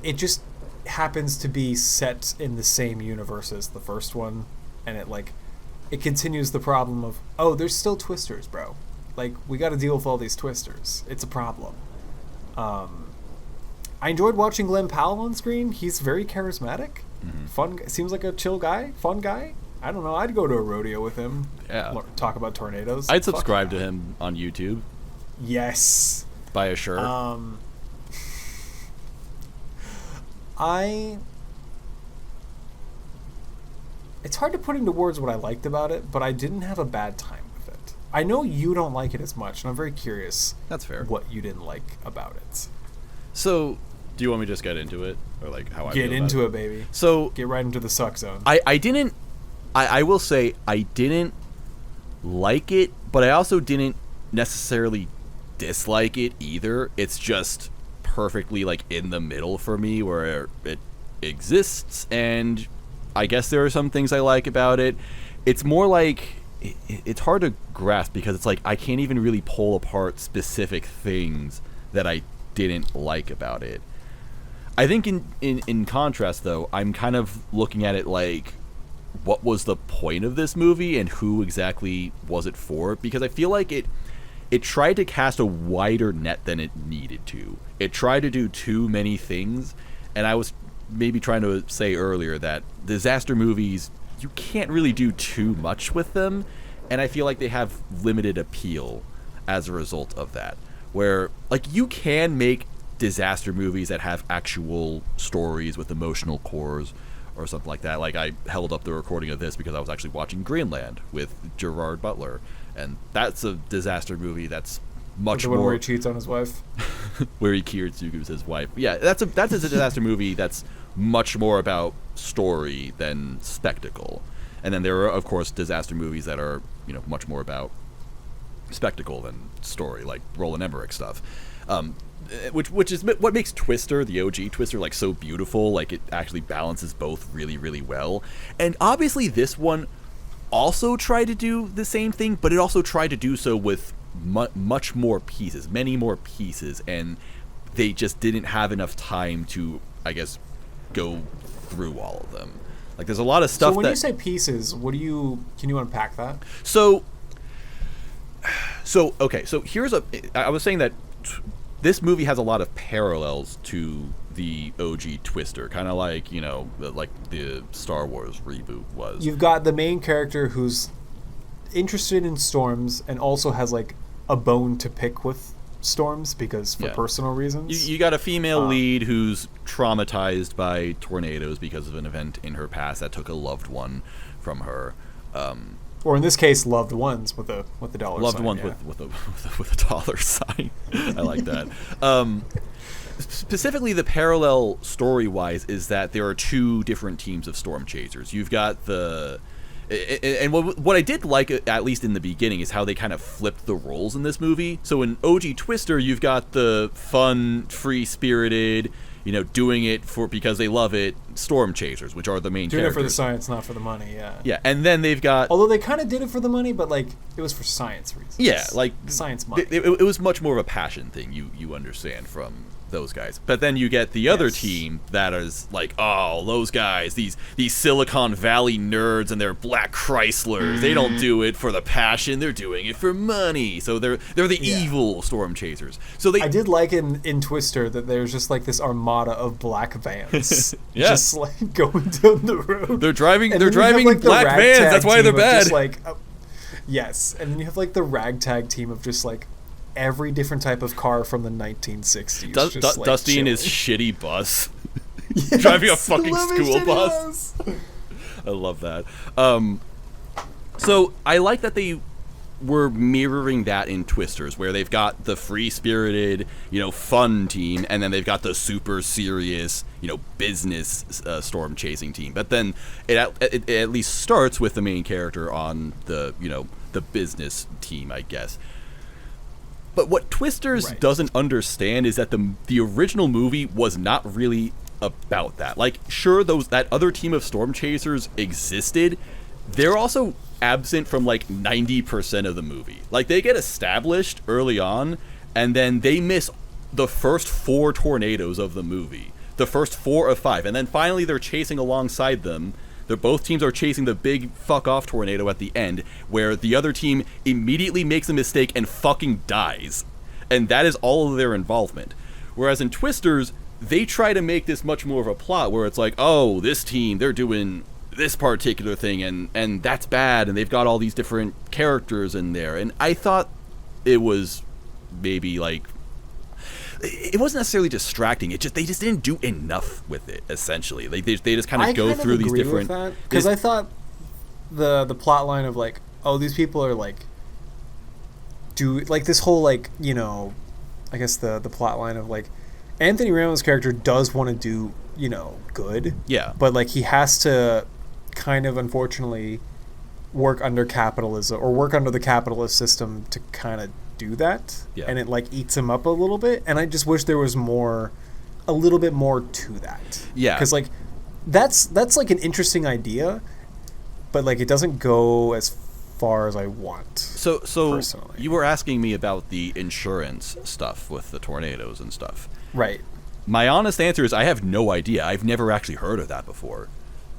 it just happens to be set in the same universe as the first one, and it continues the problem of, oh, there's still twisters, bro. Like, we got to deal with all these twisters. It's a problem. I enjoyed watching Glenn Powell on screen. He's very charismatic. Mm-hmm. Fun. Seems like a chill guy. Fun guy. I don't know. I'd go to a rodeo with him. Yeah. Talk about tornadoes. I'd subscribe to him on YouTube. Yes. Buy a shirt. It's hard to put into words what I liked about it, but I didn't have a bad time with it. I know you don't like it as much, and I'm very curious. That's fair. What you didn't like about it. So, do you want me to just get into it, or like how I get feel into about it, baby? So get right into the suck zone. I will say I didn't like it, but I also didn't necessarily dislike it either. It's just perfectly like in the middle for me, where it exists, and I guess there are some things I like about it. It's more like it's hard to grasp because it's like I can't even really pull apart specific things that I didn't like about it. I think in contrast though, I'm kind of looking at it like, what was the point of this movie and who exactly was it for? Because I feel like it tried to cast a wider net than it needed to. It tried to do too many things, and I was maybe trying to say earlier that disaster movies, you can't really do too much with them, and I feel like they have limited appeal as a result of that. Where, like, you can make disaster movies that have actual stories with emotional cores or something like that. Like, I held up the recording of this because I was actually watching Greenland with Gerard Butler, and that's a disaster movie that's much more... where he cheats on his wife? Where he Kiritsugu's his wife. Yeah, that's a disaster movie that's much more about story than spectacle. And then there are, of course, disaster movies that are, much more about spectacle than story, like Roland Emmerich stuff. Which is what makes Twister, the OG Twister, like so beautiful. Like, it actually balances both really, really well. And obviously this one also tried to do the same thing, but it also tried to do so with much more pieces, many more pieces, and they just didn't have enough time to, I guess, go through all of them. Like, there's a lot of stuff. So when you say pieces, can you unpack that? So okay, so I was saying that this movie has a lot of parallels to the OG Twister, kind of like, like the Star Wars reboot was. You've got the main character who's interested in storms and also has like a bone to pick with storms because for personal reasons. You got a female lead who's traumatized by tornadoes because of an event in her past that took a loved one from her. Or in this case, loved ones with a dollar Loved sign. ones yeah. with a dollar sign. I like that. Specifically, the parallel story-wise is that there are two different teams of storm chasers. You've got and what I did like, at least in the beginning, is how they kind of flipped the roles in this movie. So in OG Twister, you've got the fun, free-spirited, doing it because they love it, storm chasers, which are the main doing characters. Doing it for the science, not for the money, yeah. Yeah, and then they've got... Although they kind of did it for the money, but, like, it was for science reasons. Yeah, like... Science money. It was much more of a passion thing, you understand, from those guys. But then you get the other team that is like, oh, those guys, these Silicon Valley nerds and their black Chryslers, they don't do it for the passion, they're doing it for money. So they're the evil storm chasers. So I did like in Twister that there's just like this armada of black vans just like going down the road. They're driving like, black vans, that's why they're bad. Yes, and then you have like the ragtag team of just like every different type of car from the 1960s. Dusty in his shitty bus. Driving a fucking school bus. I love that. So I like that they were mirroring that in Twisters, where they've got the free-spirited, fun team, and then they've got the super serious, business storm chasing team. But then it at least starts with the main character on the, the business team, I guess. But what Twisters doesn't understand is that the original movie was not really about that. Like, sure, that other team of storm chasers existed. They're also absent from like 90% of the movie. Like, they get established early on, and then they miss the first 4 tornadoes of the movie. The first 4 of 5. And then finally they're chasing alongside them. Both teams are chasing the big fuck-off tornado at the end, where the other team immediately makes a mistake and fucking dies. And that is all of their involvement. Whereas in Twisters, they try to make this much more of a plot, where it's like, oh, this team, they're doing this particular thing, and that's bad, and they've got all these different characters in there. And I thought it was maybe like... It wasn't necessarily distracting. They just didn't do enough with it. Essentially, they just kind of go through these different. Because I thought the plot line of like, oh, these people are like, do like this whole like I guess the plot line of like, Anthony Ramos' character does want to do good. Yeah. But like he has to kind of unfortunately work under capitalism or work under the capitalist system to kind of do that, and it like eats him up a little bit, and I just wish there was a little bit more to that. Yeah, because like that's like an interesting idea, but like it doesn't go as far as I want. So personally. You were asking me about the insurance stuff with the tornadoes and stuff, right? My honest answer is I have no idea. I've never actually heard of that before.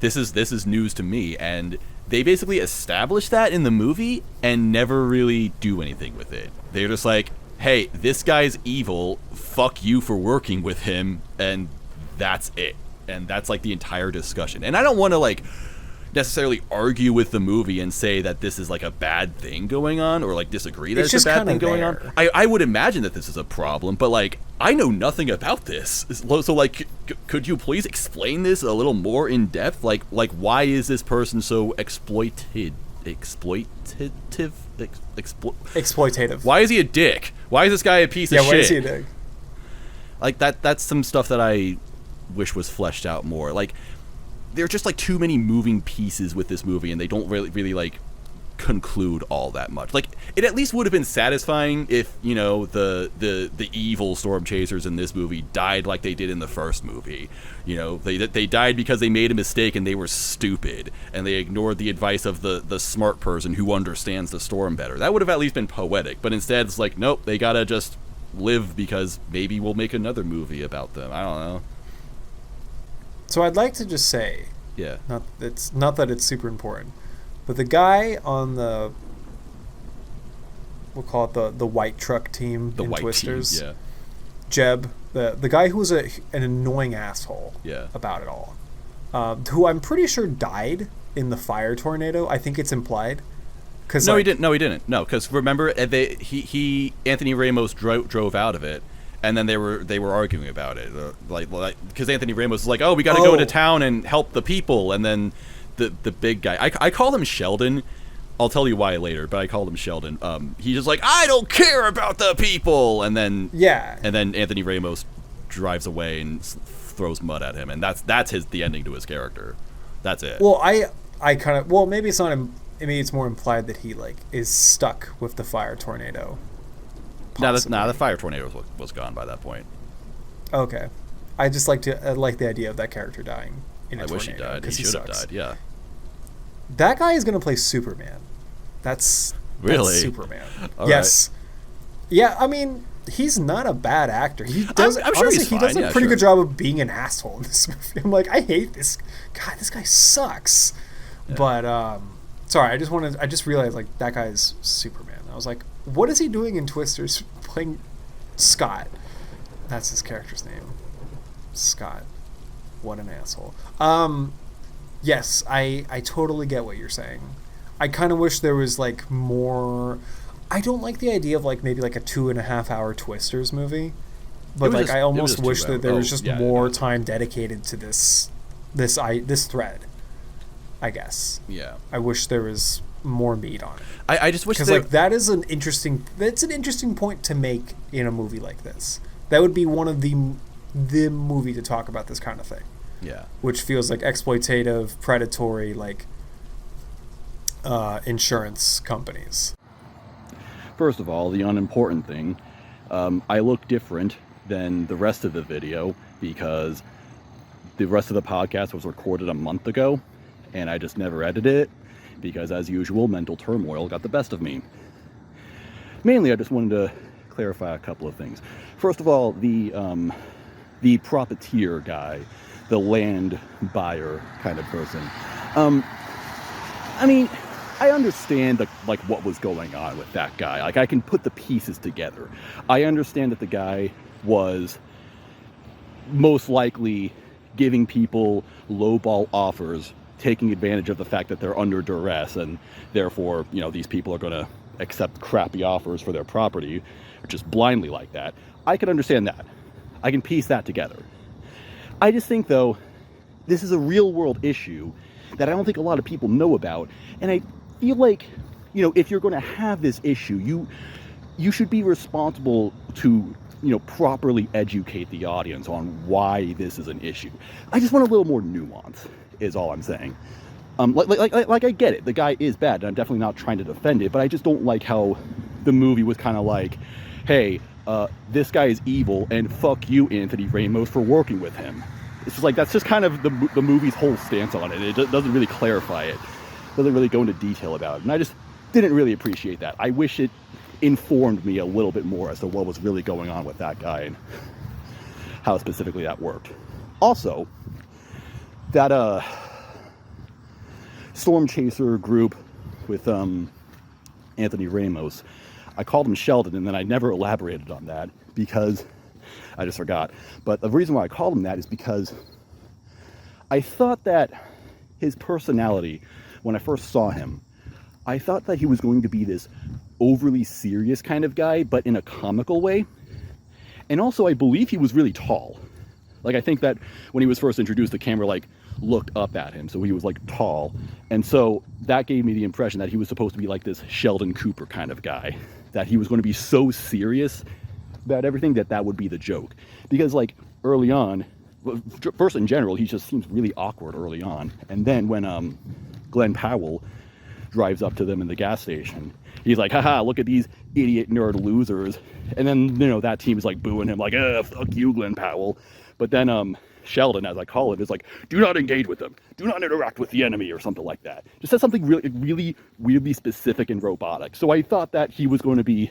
This is news to me, and they basically established that in the movie and never really do anything with it. They're just like, hey, this guy's evil, fuck you for working with him, and that's it. And that's like the entire discussion. And I don't want to like necessarily argue with the movie and say that this is like a bad thing going on, or like disagree that it's a bad thing going on. I would imagine that this is a problem, but like I know nothing about this. So like could you please explain this a little more in depth? Like why is this person so exploitative? Why is he a dick? Why is this guy a piece of shit? Why is he a dick? Like that's some stuff that I wish was fleshed out more. Like there are just like too many moving pieces with this movie, and they don't really like conclude all that much. Like it at least would have been satisfying if the evil storm chasers in this movie died like they did in the first movie. They died because they made a mistake and they were stupid and they ignored the advice of the smart person who understands the storm better. That would have at least been poetic, but instead it's like, nope, they gotta just live because maybe we'll make another movie about them. I don't know. So I'd like to just say, not that it's super important, but the guy on we'll call it the white truck team in Twisters, team, Jeb, the guy who was an annoying asshole about it all, who I'm pretty sure died in the fire tornado. I think it's implied. He didn't. No, because remember Anthony Ramos drove out of it. And then they were arguing about it, like because Anthony Ramos was like, "Oh, we got to go to town and help the people." And then the big guy, I call him Sheldon, I'll tell you why later, but I called him Sheldon. He's just like, I don't care about the people, and then Anthony Ramos drives away and throws mud at him, and that's the ending to his character. That's it. Well, I kind of maybe it's not. Maybe it's more implied that he like is stuck with the fire tornado. The fire tornado was gone by that point. Okay, I just like the idea of that character dying in a tornado. I wish he died. He should have died. Yeah. That guy is gonna play Superman. That's Superman. Yes. Right. Yeah, I mean, he's not a bad actor. He does. I'm sure he does a pretty good job of being an asshole in this movie. I'm like, I hate this guy. This guy sucks. Yeah. But sorry, I just realized like that guy is Superman. I was like, what is he doing in Twisters playing Scott? That's his character's name. Scott. What an asshole. Yes, I totally get what you're saying. I kind of wish there was like more. I don't like the idea of like maybe like a 2.5 hour Twisters movie, but like I almost wish that there was just more time dedicated to this thread. I guess. Yeah. I wish there was more meat on it. I just wish because like that's an interesting point to make in a movie like this. That would be one of the movie to talk about this kind of thing. Yeah. Which feels like exploitative, predatory, like insurance companies. First of all, the unimportant thing, I look different than the rest of the video because the rest of the podcast was recorded a month ago and I just never edited it because, as usual, mental turmoil got the best of me. Mainly, I just wanted to clarify a couple of things. First of all, the profiteer guy, the land buyer kind of person. I mean, I understand like what was going on with that guy. Like I can put the pieces together. I understand that the guy was most likely giving people lowball offers, taking advantage of the fact that they're under duress, and therefore, these people are going to accept crappy offers for their property, or just blindly like that. I can understand that. I can piece that together. I just think, though, this is a real-world issue that I don't think a lot of people know about, and I feel like, if you're going to have this issue, you should be responsible to, properly educate the audience on why this is an issue. I just want a little more nuance, is all I'm saying. Like I get it, the guy is bad, and I'm definitely not trying to defend it, but I just don't like how the movie was kind of like, hey, this guy is evil, and fuck you, Anthony Ramos, for working with him. It's just like, that's just kind of the movie's whole stance on it. It doesn't really clarify it. Doesn't really go into detail about it. And I just didn't really appreciate that. I wish it informed me a little bit more as to what was really going on with that guy and how specifically that worked. Also, that Storm Chaser group with Anthony Ramos, I called him Sheldon, and then I never elaborated on that because I just forgot. But the reason why I called him that is because I thought that his personality, when I first saw him, I thought that he was going to be this overly serious kind of guy, but in a comical way. And also, I believe he was really tall. Like, I think that when he was first introduced, the camera, like, looked up at him, so he was, like, tall. And so that gave me the impression that he was supposed to be, like, this Sheldon Cooper kind of guy. That he was going to be so serious about everything that would be the joke. Because, like, early on, first in general, he just seems really awkward early on. And then when Glenn Powell drives up to them in the gas station, he's like, haha, look at these idiot nerd losers. And then, that team is like booing him, like, fuck you, Glenn Powell. But then Sheldon, as I call it, is like, do not engage with them. Do not interact with the enemy, or something like that. Just says something really, really weirdly specific and robotic. So I thought that he was going to be,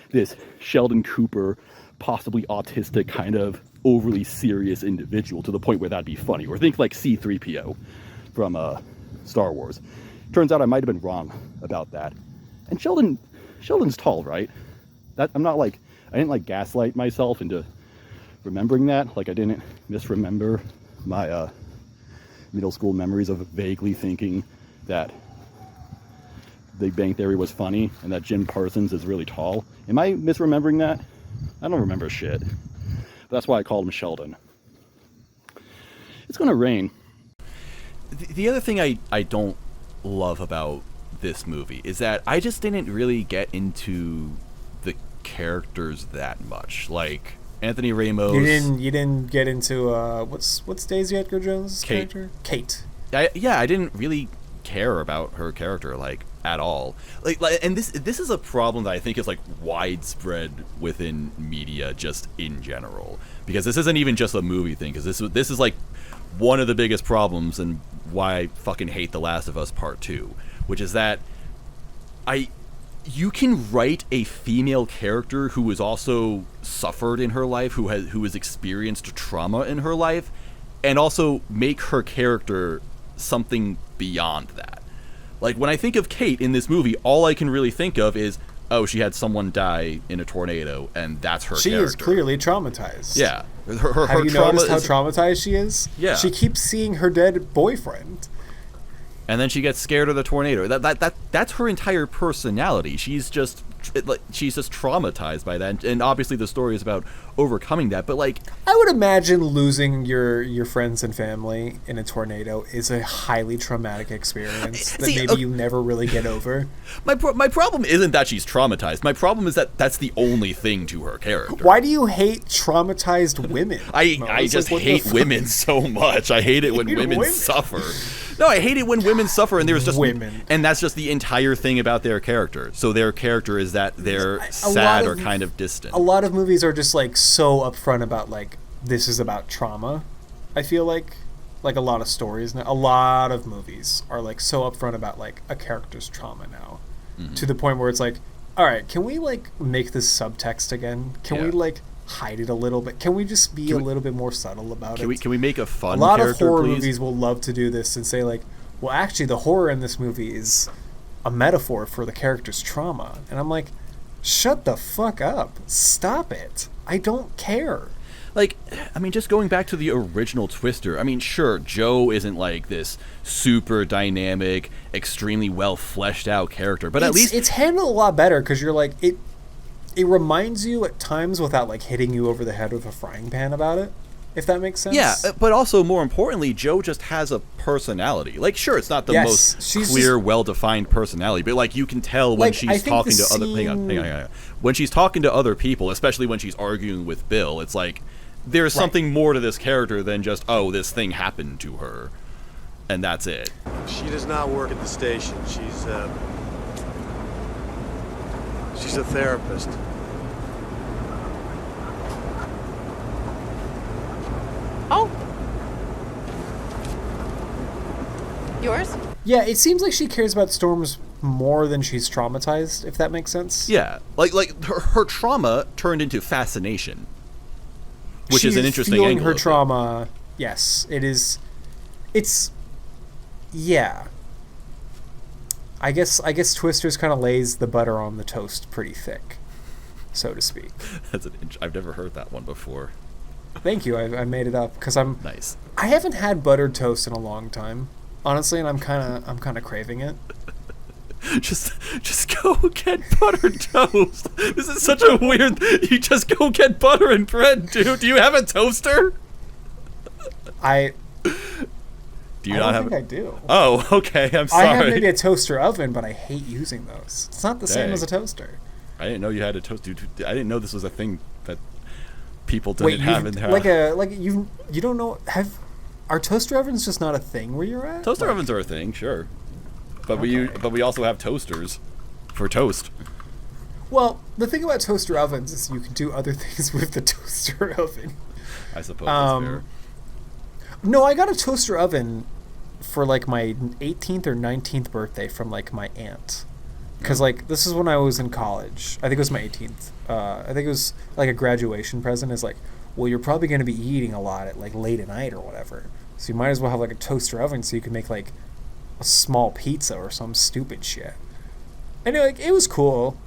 this Sheldon Cooper, possibly autistic, kind of overly serious individual, to the point where that'd be funny. Or think like C-3PO from Star Wars. Turns out I might have been wrong about that. And Sheldon's tall, right? I didn't like gaslight myself into remembering that. Like, I didn't misremember my middle school memories of vaguely thinking that Big Bang Theory was funny and that Jim Parsons is really tall. Am I misremembering that? I don't remember shit. But that's why I called him Sheldon. It's gonna rain. The other thing I don't love about this movie is that I just didn't really get into the characters that much. Like Anthony Ramos. You didn't get into what's Daisy Edgar Jones' character? Kate. I didn't really care about her character like at all. Like and this is a problem that I think is like widespread within media just in general, because this isn't even just a movie thing, because this is like one of the biggest problems and why I fucking hate The Last of Us Part 2, which is that you can write a female character who has also suffered in her life, who has experienced trauma in her life, and also make her character something beyond that. Like, when I think of Kate in this movie, all I can really think of is, oh, she had someone die in a tornado, and that's her character. She is clearly traumatized. Yeah. Have you noticed how traumatized she is? Yeah. She keeps seeing her dead boyfriend. And then she gets scared of the tornado. That's her entire personality. She's just traumatized by that, and obviously the story is about overcoming that. But like, I would imagine losing your friends and family in a tornado is a highly traumatic experience that maybe you never really get over. My problem isn't that she's traumatized. My problem is that that's the only thing to her character. Why do you hate traumatized women? I just hate women so much. I hate it when women suffer. No, I hate it when women suffer, and there's just women, and that's just the entire thing about their character. So their character is that they're sad or kind of distant. A lot of movies are just like so upfront about like this is about trauma. I feel like a lot of stories now, a lot of movies are like so upfront about like a character's trauma now, to the point where it's like, all right, can we like make this subtext again? Can we like hide it a little bit? Can we just be a little bit more subtle about it? Can we make a fun character, character, a lot of horror please? movies will love to do this and say like, well, actually the horror in this movie is a metaphor for the character's trauma. And I'm like, shut the fuck up. Stop it. I don't care. Like, I mean, just going back to the original Twister, I mean, sure, Joe isn't like this super dynamic, extremely well fleshed out character, but at least it's handled a lot better, because you're like, it reminds you at times without like hitting you over the head with a frying pan about it, if that makes sense. Yeah, but also more importantly, Joe just has a personality. Like, sure, it's not the most clear, well-defined personality, but like you can tell when like, she's talking to other. Hang on. When she's talking to other people, especially when she's arguing with Bill, it's like there's something more to this character than just, oh, this thing happened to her, and that's it. She does not work at the station. She's a therapist. Oh. Yours? Yeah, it seems like she cares about Storms more than she's traumatized, if that makes sense. Yeah, like her trauma turned into fascination, which is an interesting feeling angle. Her trauma, yes, it is. Yeah. I guess Twisters kind of lays the butter on the toast pretty thick, so to speak. I've never heard that one before. Thank you. I made it up because I'm nice. I haven't had buttered toast in a long time, honestly, and I'm kind of craving it. Just go get buttered toast. This is such a weird. You just go get butter and bread, dude. Do you have a toaster? Do you not have? I don't think I do. Oh, okay. I'm sorry. I have maybe a toaster oven, but I hate using those. It's not the same as a toaster. I didn't know you had a toaster. I didn't know this was a thing that people didn't have in their house. You don't know? Are toaster ovens just not a thing where you're at? Toaster ovens are a thing, sure, but we also have toasters for toast. Well, the thing about toaster ovens is you can do other things with the toaster oven. I suppose that's fair. No, I got a toaster oven for like my 18th or 19th birthday from like my aunt, because like this is when I was in college. I think it was my 18th. I think it was like a graduation present. It's like, well, you're probably going to be eating a lot at like late at night or whatever, so you might as well have like a toaster oven so you can make like a small pizza or some stupid shit. And it was cool.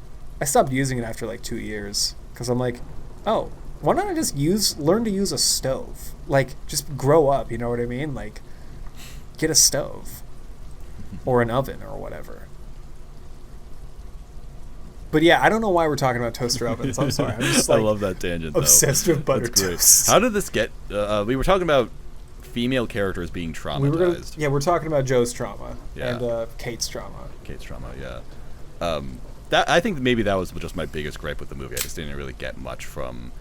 I stopped using it after like 2 years because I'm like, oh, why not I just learn to use a stove? Like, just grow up, you know what I mean? Like, get a stove or an oven or whatever. But yeah, I don't know why we're talking about toaster ovens. I'm sorry. I'm just like, I love that tangent. Obsessed with butter toast. How did this get? We were talking about female characters being traumatized. We're talking about Joe's trauma Yeah. and Kate's trauma. Kate's trauma, yeah. That I think maybe that was just my biggest gripe with the movie. I just didn't really get much from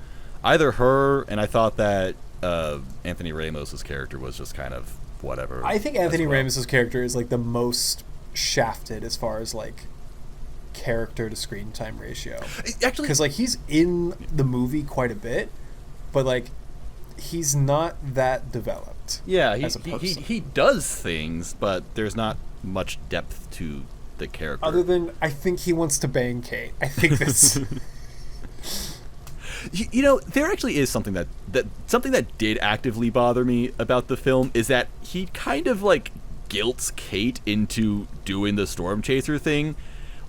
either her, and I thought that Anthony Ramos' character was just kind of whatever. I think Anthony Ramos' character is like the most shafted as far as like character to screen time ratio. Actually, because like he's in the movie quite a bit, but like he's not that developed. Yeah, as a person. he does things, but there's not much depth to the character. Other than I think he wants to bang Kate. I think that's. You know, there actually is something that did actively bother me about the film is that he kind of like guilts Kate into doing the storm chaser thing.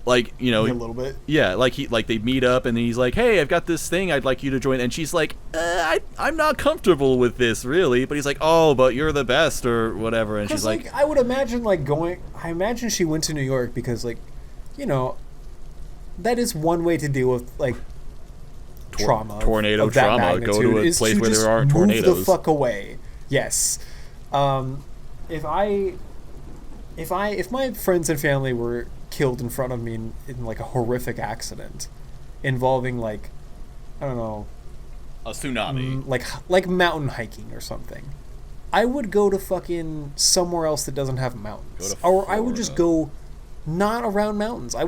Like, you know, a little bit. Yeah, like they meet up and he's like, "Hey, I've got this thing I'd like you to join." And she's like, "I'm not comfortable with this, really." But he's like, "Oh, but you're the best," or whatever. And she's like, I would imagine like going. I imagine she went to New York because like, you know, that is one way to deal with like trauma, tornado of that trauma. magnitude, Go to a is place to where just there aren't tornadoes. Move the fuck away. Yes. If my friends and family were killed in front of me in like a horrific accident involving like, I don't know, a tsunami, like mountain hiking or something, I would go to fucking somewhere else that doesn't have mountains, or I would just go not around mountains. I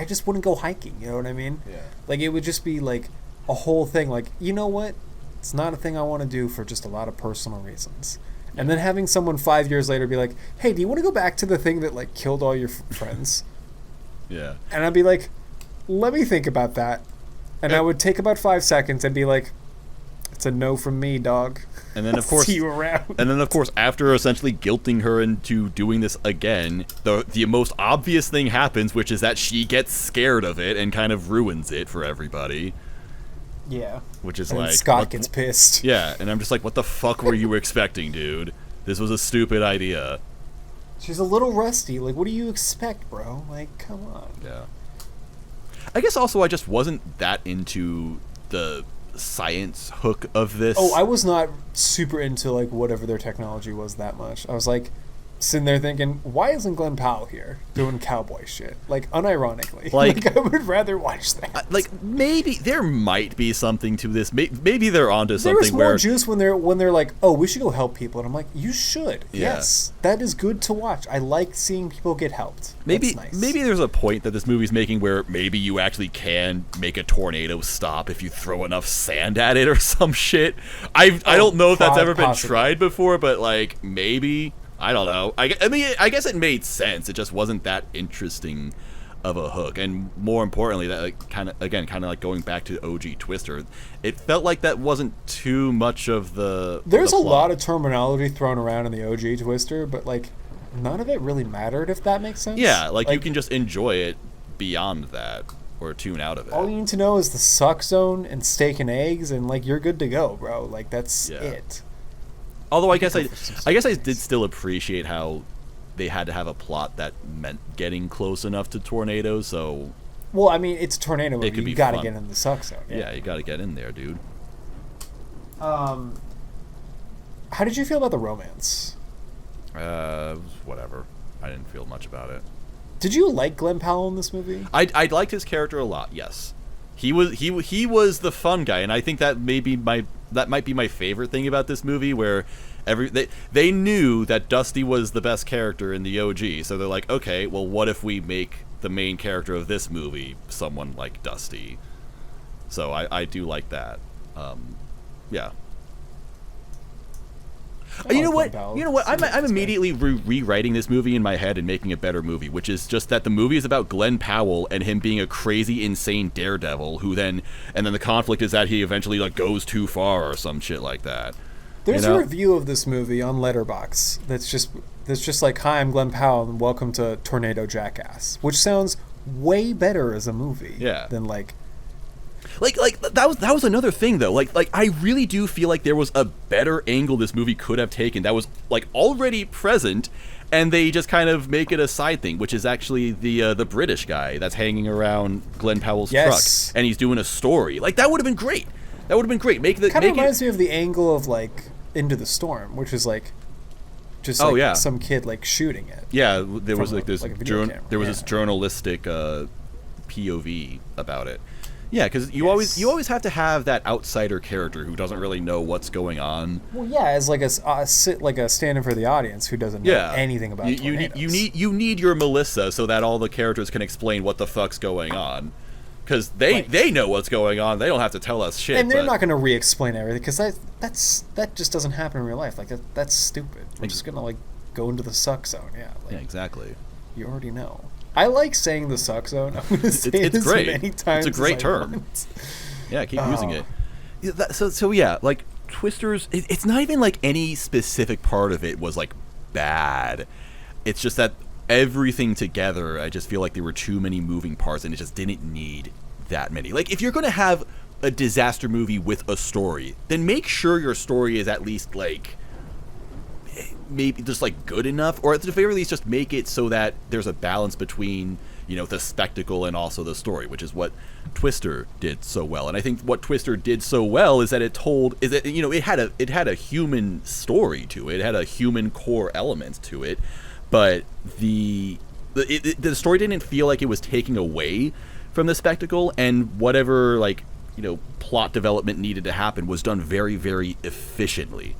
just wouldn't go hiking. You know what I mean? Yeah. Like it would just be like a whole thing. Like, you know what? It's not a thing I want to do for just a lot of personal reasons. Yeah. And then having someone 5 years later be like, "Hey, do you want to go back to the thing that like killed all your friends?" Yeah. And I'd be like, "Let me think about that." And I would take about 5 seconds and be like, "It's a no from me, dog." And then of course, see you around. And then of course, after essentially guilting her into doing this again, the most obvious thing happens, which is that she gets scared of it and kind of ruins it for everybody. Yeah. Which is and like Scott gets pissed. Yeah, and I'm just like, what the fuck were you expecting, dude? This was a stupid idea. She's a little rusty. Like, what do you expect, bro? Like, come on. Yeah. I guess also I just wasn't that into the science hook of this. Oh, I was not super into like whatever their technology was that much. I was like sitting there thinking, why isn't Glenn Powell here doing cowboy shit? Like, unironically. Like I would rather watch that. Like, maybe there might be something to this. Maybe they're onto something. There's more where juice when they're like, oh, we should go help people. And I'm like, you should. Yeah. Yes. That is good to watch. I like seeing people get helped. Maybe That's nice. maybe there's a point that this movie's making where maybe you actually can make a tornado stop if you throw enough sand at it or some shit. I don't know if that's ever been tried before, but like maybe. I don't know. I mean, I guess it made sense. It just wasn't that interesting of a hook. And more importantly, that like, kind of like going back to OG Twister, it felt like that wasn't too much of the. There's the a plot. lot of terminology thrown around in the OG Twister, but like none of it really mattered, if that makes sense. Yeah, like you can just enjoy it beyond that or tune out of it. All you need to know is the suck zone and steak and eggs, and like you're good to go, bro. Like that's it. Although I guess I did still appreciate how they had to have a plot that meant getting close enough to tornadoes. So, well, I mean, it's a tornado movie. It could be you got to fun. get in the suck zone. Yeah, you got to get in there, dude. How did you feel about the romance? Whatever. I didn't feel much about it. Did you like Glenn Powell in this movie? I liked his character a lot. Yes, he was the fun guy, and I think that might be my favorite thing about this movie, where they knew that Dusty was the best character in the OG, so they're like, okay, well, what if we make the main character of this movie someone like Dusty? So I do like that. Yeah. You know what? I'm immediately rewriting this movie in my head and making a better movie, which is just that the movie is about Glenn Powell and him being a crazy, insane daredevil who then the conflict is that he eventually like goes too far or some shit like that. There's a review of this movie on Letterboxd that's just like, hi, I'm Glenn Powell and welcome to Tornado Jackass, which sounds way better as a movie than like that was another thing though. Like I really do feel like there was a better angle this movie could have taken that was like already present, and they just kind of make it a side thing, which is actually the British guy that's hanging around Glenn Powell's truck, and he's doing a story. Like that would have been great. That would have been great. Reminds me of the angle of like Into the Storm, which is like just some kid like shooting it. Yeah, there was like this there was this journalistic POV about it. Yeah, because you always have to have that outsider character who doesn't really know what's going on. Well, yeah, as like a stand-in for the audience who doesn't know anything about tornadoes. You need your Melissa so that all the characters can explain what the fuck's going on, because they know what's going on. They don't have to tell us shit. And they're not going to re-explain everything, because that just doesn't happen in real life. Like that's stupid. We're just going to like go into the suck zone. Yeah. Like, yeah, exactly. You already know. I like saying the suck zone. I'm going to say it's great. Many times. It's a great term. Yeah, keep using it. So yeah, like Twisters, it's not even like any specific part of it was like bad. It's just that everything together, I just feel like there were too many moving parts, and it just didn't need that many. Like, if you're going to have a disaster movie with a story, then make sure your story is at least like maybe just like good enough, or at the very least just make it so that there's a balance between, you know, the spectacle and also the story, which is what Twister did so well. And I think what Twister did so well is that it had a human story to it. It had a human core element to it, but the story didn't feel like it was taking away from the spectacle, and whatever, like, you know, plot development needed to happen was done very, very efficiently.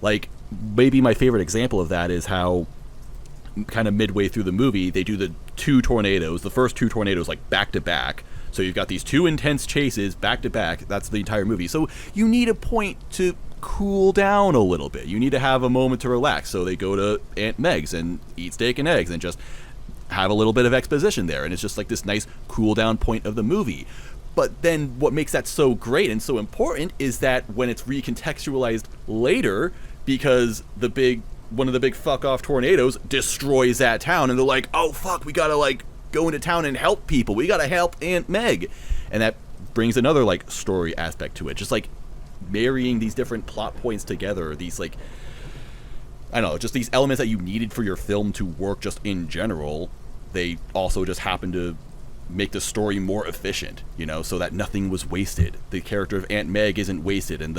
Like, maybe my favorite example of that is how kind of midway through the movie they do the first two tornadoes like back to back. So you've got these two intense chases back to back. That's the entire movie. So you need a point to cool down a little bit. You need to have a moment to relax. So they go to Aunt Meg's and eat steak and eggs and just have a little bit of exposition there. And it's just like this nice cool down point of the movie. But then what makes that so great and so important is that when it's recontextualized later, because one of the big fuck off tornadoes destroys that town, and they're like, oh fuck, we gotta like go into town and help people. We gotta help Aunt Meg. And that brings another like story aspect to it. Just like marrying these different plot points together, these like, I don't know, just these elements that you needed for your film to work just in general. They also just happen to make the story more efficient, you know, so that nothing was wasted. The character of Aunt Meg isn't wasted, and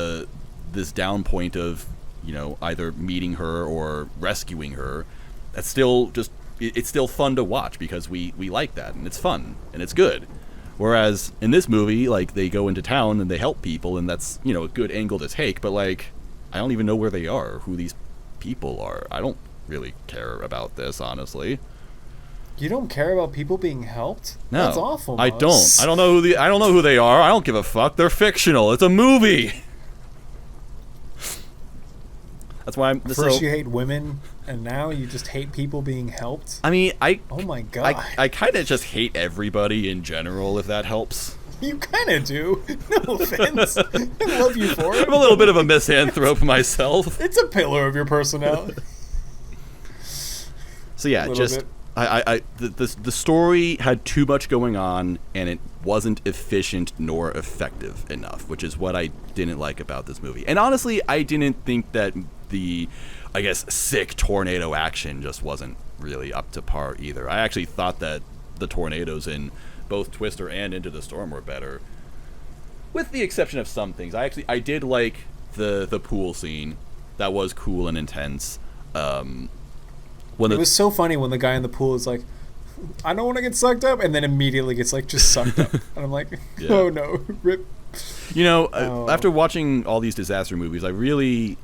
this down point of, you know, either meeting her or rescuing her, that's still just, it's still fun to watch because we like that, and it's fun and it's good. Whereas in this movie, like, they go into town and they help people, and that's, you know, a good angle to take, but like, I don't even know where they are, who these people are. I don't really care about this, honestly. You don't care about people being helped? No, that's awful. I don't. I don't know who they are. I don't give a fuck. They're fictional. It's a movie. That's why I'm. First you hate women, and now you just hate people being helped. I mean, Oh my god. I kind of just hate everybody in general, if that helps. You kind of do. No offense. I love you for it. I'm a little bit of a misanthrope myself. It's a pillar of your personality. So yeah, just. The story had too much going on, and it wasn't efficient nor effective enough, which is what I didn't like about this movie. And honestly, I didn't think that the, I guess, sick tornado action just wasn't really up to par either. I actually thought that the tornadoes in both Twister and Into the Storm were better, with the exception of some things. I did like the pool scene. That was cool and intense. It was so funny when the guy in the pool is like, I don't want to get sucked up, and then immediately gets like just sucked up. And I'm like, oh no, rip. You know, after watching all these disaster movies, I really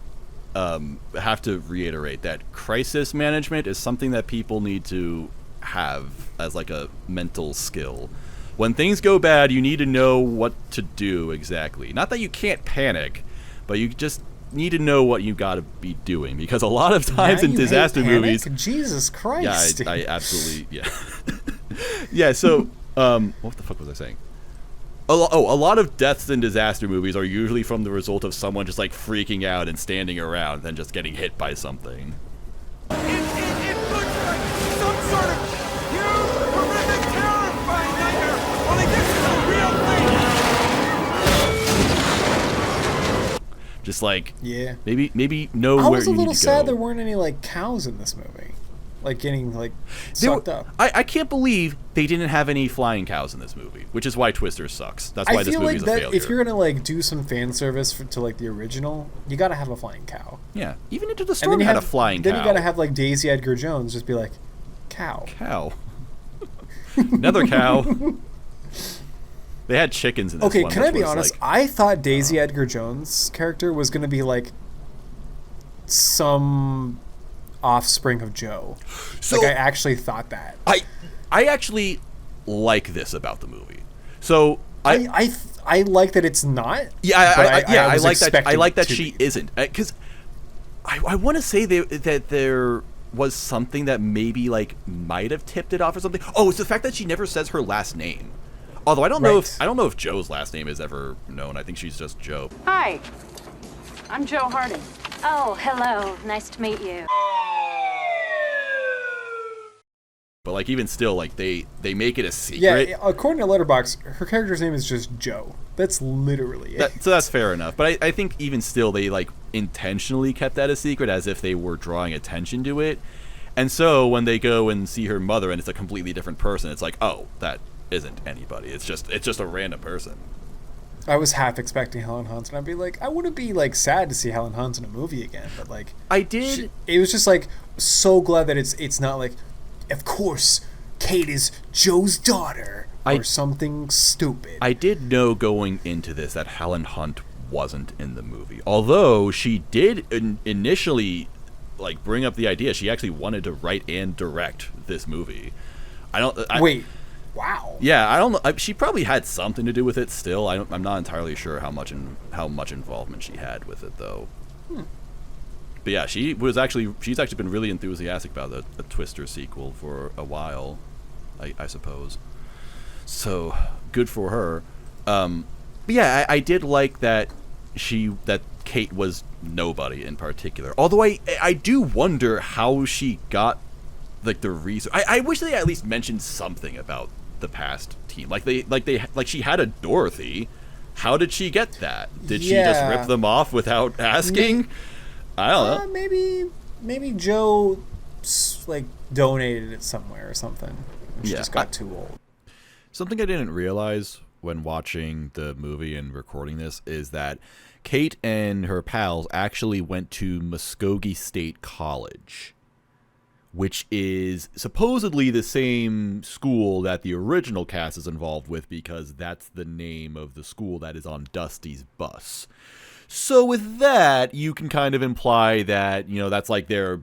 have to reiterate that crisis management is something that people need to have as like a mental skill. When things go bad, you need to know what to do exactly. Not that you can't panic, but you just need to know what you got to be doing, because a lot of times in disaster movies, Jesus Christ, I absolutely yeah. So what the fuck was I saying? A lot of deaths in disaster movies are usually from the result of someone just like freaking out and standing around than just getting hit by something. It looks like some sort of huge, horrific, terrifying nightmare. Only this is a real thing. Just like, yeah, maybe know where you need to go. I was a little sad there weren't any like cows in this movie. like getting like sucked up. I can't believe they didn't have any flying cows in this movie, which is why Twister sucks. That's why this movie is a failure. If you're gonna like do some fan service to like the original, you gotta have a flying cow. Yeah, even Into the Storm had a flying cow. Then you gotta have like Daisy Edgar Jones just be like, cow. Another cow. They had chickens in this one. Okay, can I be honest? Like, I thought Daisy Edgar Jones' character was gonna be like some offspring of Joe. So, like I actually thought that. I actually like this about the movie. So I like that it's not. Yeah, I like that. I like that she isn't, because I want to say that there was something that maybe like might have tipped it off or something. Oh, it's the fact that she never says her last name. Although I don't know if Joe's last name is ever known. I think she's just Joe. Hi, I'm Joe Harding. Oh, hello. Nice to meet you. But like even still, like they make it a secret. Yeah, according to Letterboxd, her character's name is just Joe. That's literally it. So that's fair enough. But I think even still, they like intentionally kept that a secret, as if they were drawing attention to it. And so when they go and see her mother, and it's a completely different person, it's like, oh, that isn't anybody. It's just a random person. I was half expecting Helen Hunt, and I'd be like, I wouldn't be like sad to see Helen Hunt in a movie again, but like I did. It was just like so glad that it's not like, of course, Kate is Joe's daughter or something stupid. I did know going into this that Helen Hunt wasn't in the movie, although she did initially like bring up the idea. She actually wanted to write and direct this movie. Wait. Wow. Yeah, I don't know. She probably had something to do with it. Still, I'm not entirely sure how much involvement she had with it, though. But yeah, she's actually been really enthusiastic about the Twister sequel for a while, I suppose. So good for her. But yeah, I did like that Kate was nobody in particular. Although I do wonder how she got like the reason. I wish they at least mentioned something about the past team. Like she had a Dorothy. How did she get that? Did she just rip them off without asking? I don't know. Maybe Joe like donated it somewhere or something. She just got too old. Something I didn't realize when watching the movie and recording this is that Kate and her pals actually went to Muskogee State College, which is supposedly the same school that the original cast is involved with, because that's the name of the school that is on Dusty's bus. So with that, you can kind of imply that, that's like that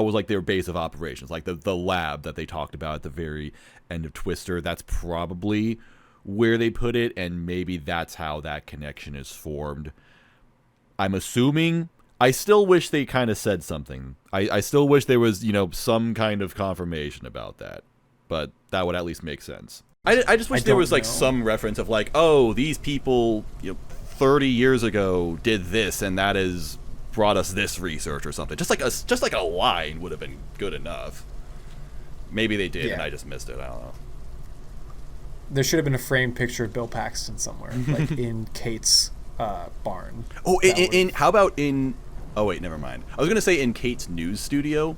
was like their base of operations, like the lab that they talked about at the very end of Twister. That's probably where they put it, and maybe that's how that connection is formed. I'm assuming. I still wish they kind of said something. I still wish there was, some kind of confirmation about that. But that would at least make sense. I just wish there was, like, some reference of, like, oh, these people, 30 years ago did this, and that has brought us this research or something. Just like a line would have been good enough. Maybe they did, and I just missed it. I don't know. There should have been a framed picture of Bill Paxton somewhere, like in Kate's barn. Oh, how about in... Oh, wait, never mind. I was going to say in Kate's news studio,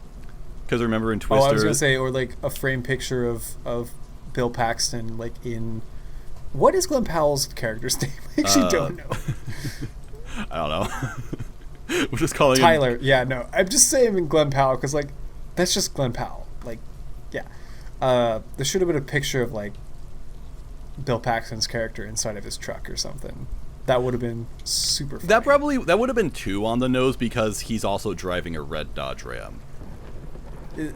because remember in Twister... Oh, I was going to say, or like a framed picture of Bill Paxton, like in... What is Glenn Powell's character's name? I actually don't know. I don't know. We're just calling Tyler. Yeah, no. I'm just saying Glenn Powell, because, like, that's just Glenn Powell. Like, yeah. There should have been a picture of, like, Bill Paxton's character inside of his truck or something. That would have been super funny. That would have been too on the nose, because he's also driving a red Dodge Ram.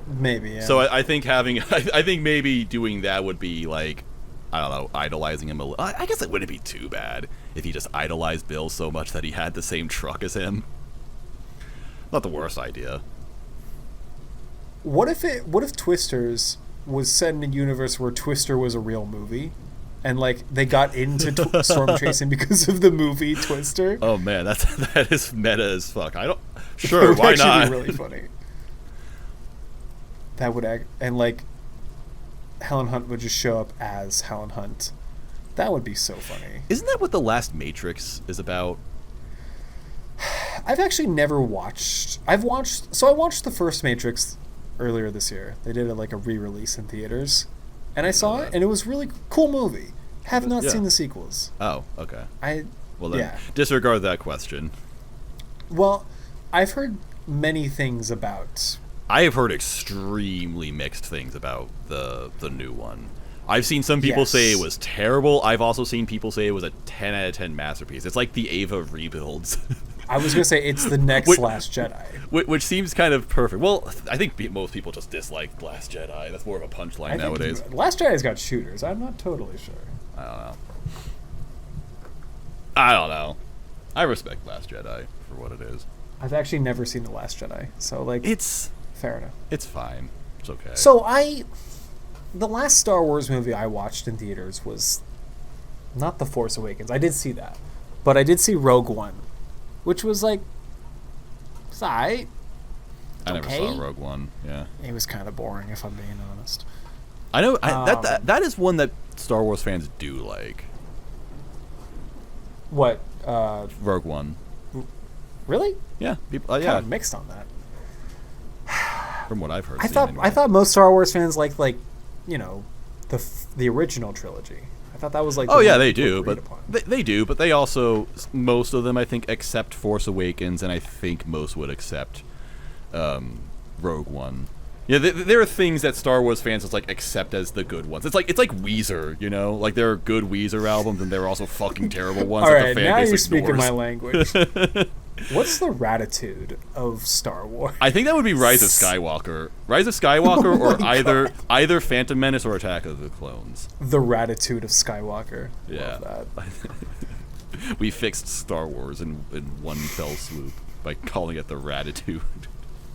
Maybe, yeah. So I think I think maybe doing that would be like, I don't know, idolizing him a little. I guess it wouldn't be too bad if he just idolized Bill so much that he had the same truck as him. Not the worst idea. What if Twisters was set in a universe where Twister was a real movie? And, like, they got into storm chasing because of the movie Twister. Oh, man, that is meta as fuck. Sure, why not? That would actually be really funny. That would and, like, Helen Hunt would just show up as Helen Hunt. That would be so funny. Isn't that what The Last Matrix is about? I've actually never watched... I watched the first Matrix earlier this year. They did like a re-release in theaters, and I saw it, and it was a really cool movie. Have not seen the sequels. Oh, okay. Well then, yeah. disregard that question. Well, I've heard many things about. I have heard extremely mixed things about the new one. I've seen some people say it was terrible. I've also seen people say it was a 10 out of 10 masterpiece. It's like the Ava rebuilds. I was going to say it's the next Last Jedi. Which seems kind of perfect. Well, I think most people just dislike Last Jedi. That's more of a punchline nowadays. Last Jedi's got shooters. I'm not totally sure. I don't know. I respect Last Jedi for what it is. I've actually never seen The Last Jedi, so it's fair enough. It's fine. It's okay. So the last Star Wars movie I watched in theaters was not The Force Awakens. I did see that, but I did see Rogue One, which was like, it's alright. I never saw Rogue One. Yeah, it was kind of boring, if I'm being honest. I know that is one that Star Wars fans do like. What? Rogue One. Really? Yeah. People. Kind of mixed on that. From what I've heard. I thought most Star Wars fans liked the original trilogy. I thought that was like. Oh yeah, they do, but they do, but they also, most of them I think accept Force Awakens, and I think most would accept Rogue One. Yeah, there are things that Star Wars fans just like accept as the good ones. It's like Weezer, you know, like there are good Weezer albums, and there are also fucking terrible ones. All that right, the fan now base you're ignores. speaking my language. What's the ratitude of Star Wars? I think that would be Rise of Skywalker. Rise of Skywalker, or either Phantom Menace or Attack of the Clones. The ratitude of Skywalker. Yeah. Love that. We fixed Star Wars in one fell swoop by calling it the ratitude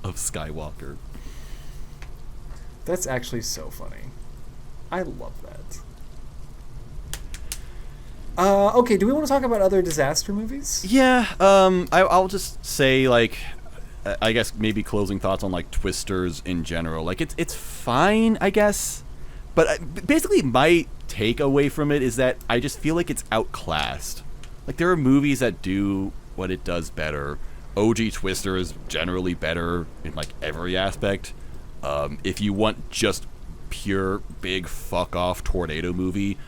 of Skywalker. That's actually so funny. I love that. Okay, do we want to talk about other disaster movies? Yeah, I'll just say, like, I guess maybe closing thoughts on, like, Twisters in general. Like, it's fine, I guess, but basically my takeaway from it is that I just feel like it's outclassed. Like, there are movies that do what it does better. OG Twister is generally better in, like, every aspect. If you want just pure big fuck-off tornado movie,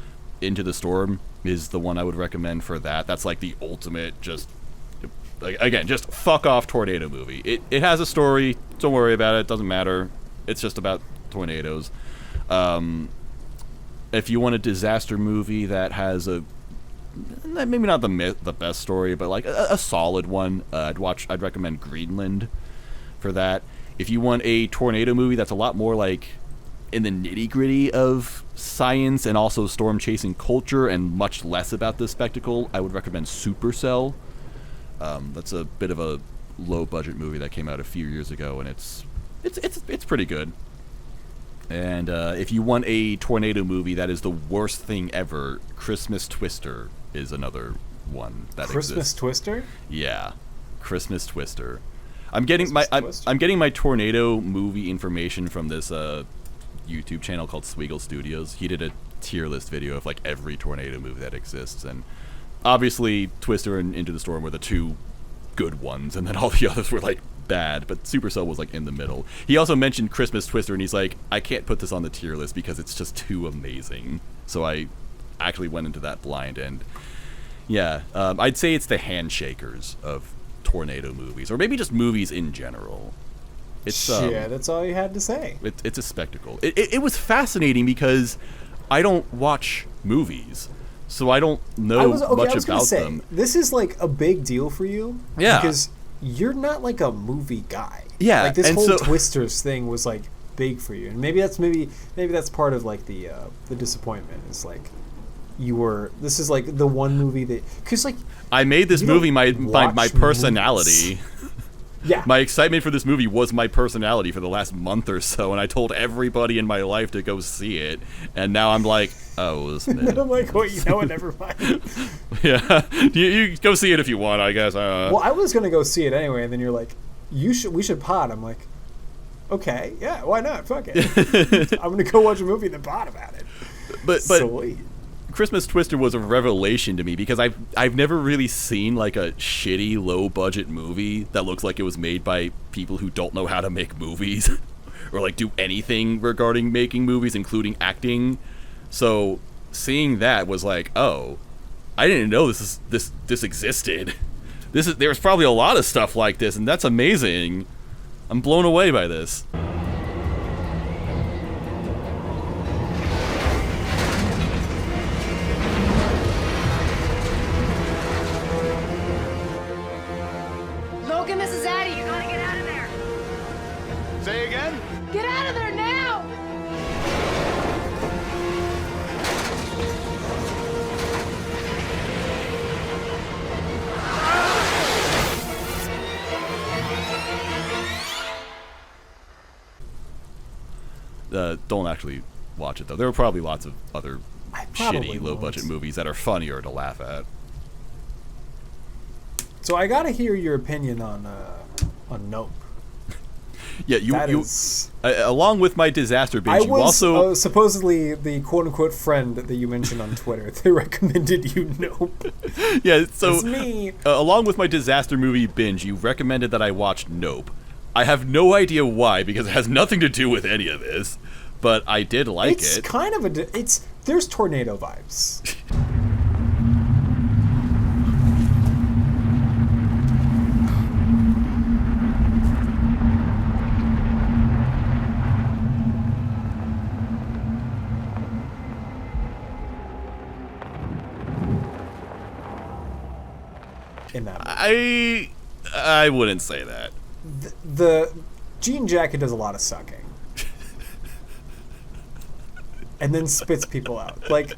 Into the Storm is the one I would recommend for that. That's like the ultimate just, like, again, just fuck-off tornado movie. It has a story. Don't worry about it. It doesn't matter. It's just about tornadoes. If you want a disaster movie that has a, maybe not the best story, but like a solid one, I'd recommend Greenland for that. If you want a tornado movie that's a lot more like in the nitty-gritty of science and also storm chasing culture and much less about the spectacle, I would recommend Supercell. That's a bit of a low-budget movie that came out a few years ago, and it's pretty good. And if you want a tornado movie that is the worst thing ever, Christmas Twister is another one that exists. Christmas Twister? Yeah, Christmas Twister. I'm getting my tornado movie information from this YouTube channel called Swiggle Studios. He did a tier list video of like every tornado movie that exists, and obviously Twister and Into the Storm were the two good ones, and then all the others were like bad, but Supercell was like in the middle. He also mentioned Christmas Twister, and he's like, I can't put this on the tier list because it's just too amazing. So I actually went into that blind, and yeah, I'd say it's the Handshakers of tornado movies, or maybe just movies in general. It's yeah, that's all you had to say. It's a spectacle. It was fascinating because I don't watch movies, so I don't know much about them. This is like a big deal for you, yeah, because you're not like a movie guy. Yeah, like this whole Twisters thing was like big for you, and maybe that's part of like the disappointment. Is like this is like the one movie that, because like I made this movie my personality. Yeah. My excitement for this movie was my personality for the last month or so, and I told everybody in my life to go see it, and now I'm like, oh, listen. I'm like, wait, you know what, never mind. Yeah. You go see it if you want, I guess. Well, I was going to go see it anyway, and then you're like, we should pod. I'm like, okay, yeah, why not? Fuck it. I'm going to go watch a movie and then pod about it. But sweet. Christmas Twister was a revelation to me because I've never really seen like a shitty low budget movie that looks like it was made by people who don't know how to make movies. or like do anything regarding making movies, including acting. So seeing that was like, oh, I didn't know this existed. There's probably a lot of stuff like this, and that's amazing. I'm blown away by this. Logan, this is Addie. You gotta get out of there. Say again? Get out of there now! Don't actually watch it though. There are probably lots of other probably shitty low-budget movies that are funnier to laugh at. So I gotta hear your opinion on Nope. Yeah, along with my disaster binge, I was you also supposedly the quote-unquote friend that you mentioned on Twitter. They recommended you Nope. Yeah, so it's me. Along with my disaster movie binge, you recommended that I watch Nope. I have no idea why, because it has nothing to do with any of this, but I did like it. It's kind of there's tornado vibes. In that movie. I wouldn't say that. The jean jacket does a lot of sucking. And then spits people out. Like,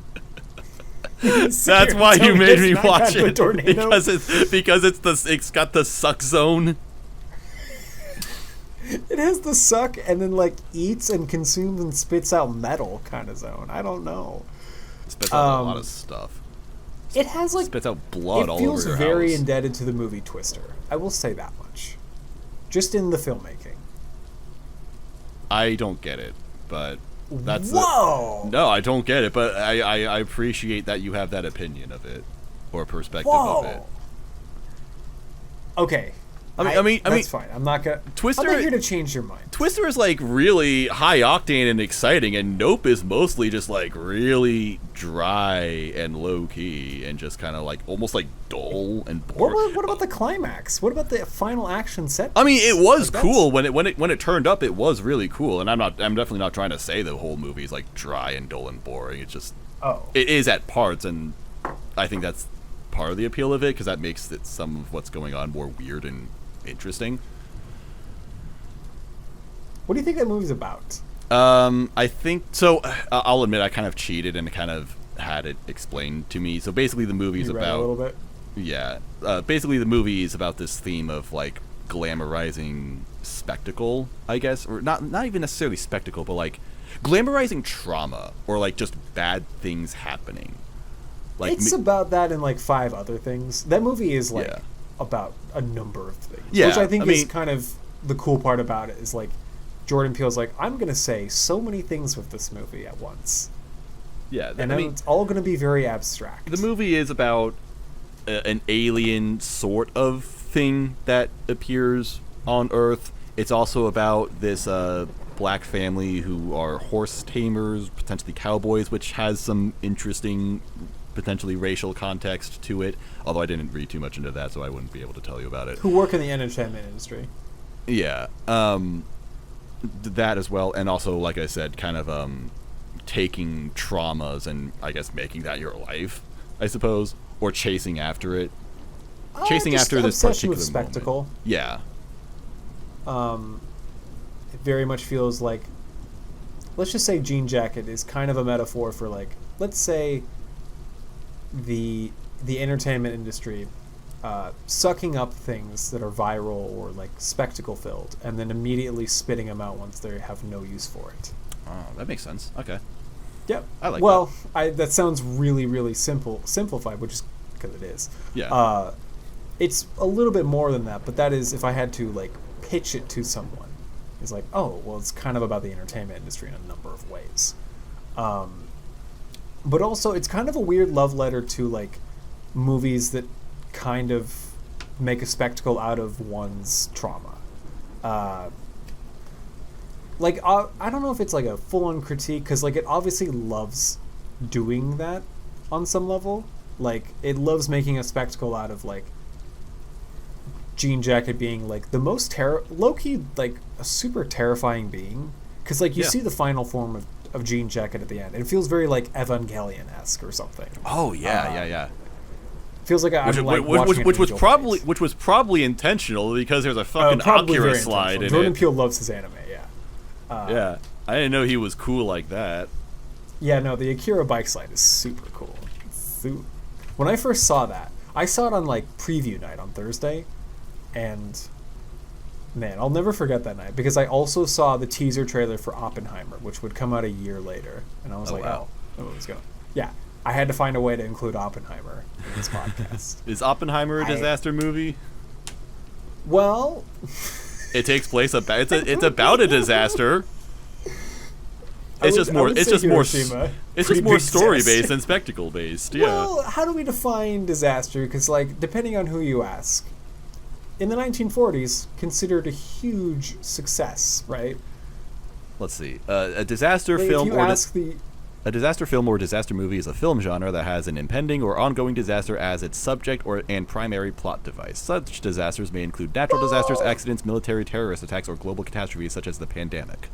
that's why you made me watch it. Because it's got the suck zone. It has the suck and then like eats and consumes and spits out metal kind of zone. I don't know. Spits out a lot of stuff. It has like spits out blood all over your house. It feels very indebted to the movie Twister. I will say that much. Just in the filmmaking. I don't get it, but that's Whoa! No, I don't get it, but I appreciate that you have that opinion of it or perspective of it. Okay. I mean, that's fine. I'm not here to change your mind. Twister is like really high octane and exciting, and Nope is mostly just like really dry and low key and just kind of like almost like dull and boring. What about the climax? What about the final action set? I mean, it was cool when it turned up. It was really cool, and I'm definitely not trying to say the whole movie is like dry and dull and boring. It's just it is at parts, and I think that's part of the appeal of it because that makes it some of what's going on more weird and interesting. What do you think that movie's about? I think so. I'll admit I kind of cheated and kind of had it explained to me. So basically, the movie's about a little bit. Yeah, basically the movie is about this theme of like glamorizing spectacle, I guess, or not even necessarily spectacle, but like glamorizing trauma or like just bad things happening. Like it's about that and like 5 other things. That movie is like about a number of things, which I think is kind of the cool part about it. Is like Jordan Peele's like, I'm gonna say so many things with this movie at once. Yeah, and it's all gonna be very abstract. The movie is about an alien sort of thing that appears on Earth. It's also about this black family who are horse tamers, potentially cowboys, which has some interesting, potentially racial context to it. Although I didn't read too much into that, so I wouldn't be able to tell you about it. Who work in the entertainment industry. Yeah. That as well, and also, like I said, kind of taking traumas and I guess making that your life, I suppose, or chasing after it. Chasing after this particular with spectacle. Moment. Yeah. It very much feels like, let's just say Jean Jacket is kind of a metaphor for like, let's say the entertainment industry sucking up things that are viral or like spectacle filled and then immediately spitting them out once they have no use for it. Oh, that makes sense. Okay. Yep. I like that. That sounds really, really simplified, which is because it is. Yeah. It's a little bit more than that, but that is, if I had to like pitch it to someone, it's like, oh, well, it's kind of about the entertainment industry in a number of ways. But also, it's kind of a weird love letter to like movies that kind of make a spectacle out of one's trauma. like I don't know if it's like a full-on critique, because like it obviously loves doing that on some level. Like it loves making a spectacle out of like Jean Jacket being like the most low-key, like a super terrifying being, because like you see the final form of Jean Jacket at the end, and it feels very like Evangelion-esque or something. Oh yeah. Feels like which was probably intentional, because there's a fucking Akira slide in Jordan it. Peele loves his anime, yeah, I didn't know he was cool like that. Yeah, no, the Akira bike slide is super cool. When I first saw that, I saw it on like preview night on Thursday, and man, I'll never forget that night, because I also saw the teaser trailer for Oppenheimer, which would come out a year later, and I was wow. Let's go. Yeah. I had to find a way to include Oppenheimer in this podcast. Is Oppenheimer a disaster movie? Well, it takes place it's about a disaster. It's just more story based than spectacle based. Yeah. Well, how do we define disaster? Because like depending on who you ask, in the 1940s, considered a huge success, right? Let's see, a disaster film A disaster film or disaster movie is a film genre that has an impending or ongoing disaster as its subject and primary plot device. Such disasters may include natural disasters, accidents, military terrorist attacks, or global catastrophes such as the pandemic.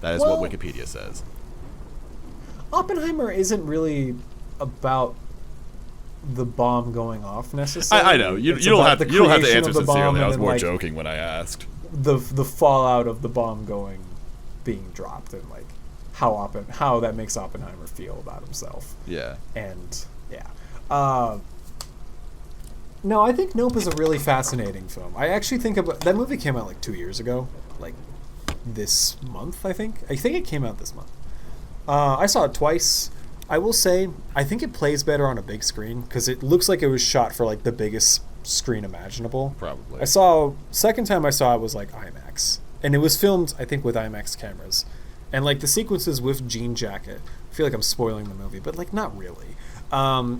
That is what Wikipedia says. Oppenheimer isn't really about the bomb going off necessarily. I know. You don't have to answer sincerely. I was more joking when I asked. The fallout of the bomb being dropped, and like how that makes Oppenheimer feel about himself. Yeah. And yeah. No, I think Nope is a really fascinating film. I actually think that movie came out like 2 years ago, like this month, I think. I think it came out this month. I saw it twice. I will say, I think it plays better on a big screen, because it looks like it was shot for like the biggest screen imaginable. Probably. Second time I saw it was like IMAX, and it was filmed, I think, with IMAX cameras. And like the sequences with Jean Jacket, I feel like I'm spoiling the movie, but like not really.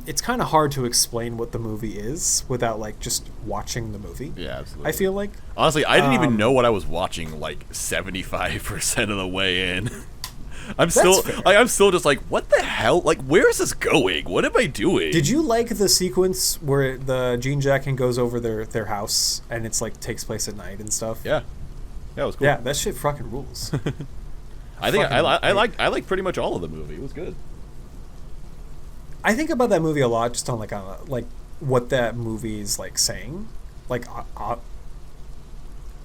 It's kind of hard to explain what the movie is without like just watching the movie. Yeah, absolutely. I feel like, honestly, I didn't even know what I was watching like 75% of the way in. I'm still just like, what the hell? Like, where is this going? What am I doing? Did you like the sequence where the Jean Jacket goes over their house and it's like takes place at night and stuff? Yeah, it was cool. Yeah, that shit fucking rules. I think I like pretty much all of the movie. It was good. I think about that movie a lot, just on like what that movie is like saying, like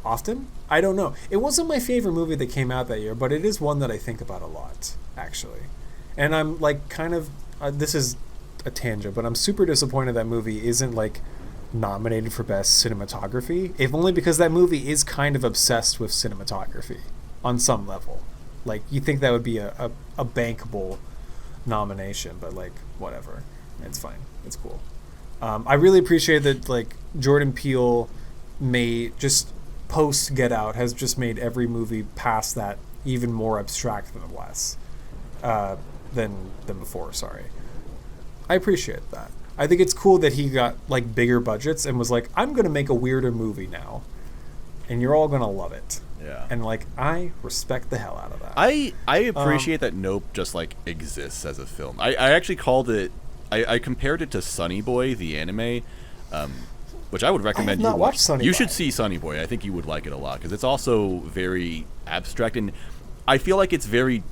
often. I don't know. It wasn't my favorite movie that came out that year, but it is one that I think about a lot, actually. And I'm like kind of this is a tangent, but I'm super disappointed that movie isn't like nominated for best cinematography, if only because that movie is kind of obsessed with cinematography on some level. Like, you think that would be a bankable nomination, but like whatever, it's fine, it's cool. I really appreciate that like Jordan Peele just post Get Out has just made every movie past that even more abstract than before. Sorry, I appreciate that. I think it's cool that he got like bigger budgets and was like, I'm gonna make a weirder movie now, and you're all gonna love it. Yeah. And like, I respect the hell out of that. I appreciate that Nope just like exists as a film. I actually called it. I compared it to Sonny Boy, the anime, which I would recommend you watch. You should see Sonny Boy. I think you would like it a lot, because it's also very abstract, and I feel like it's very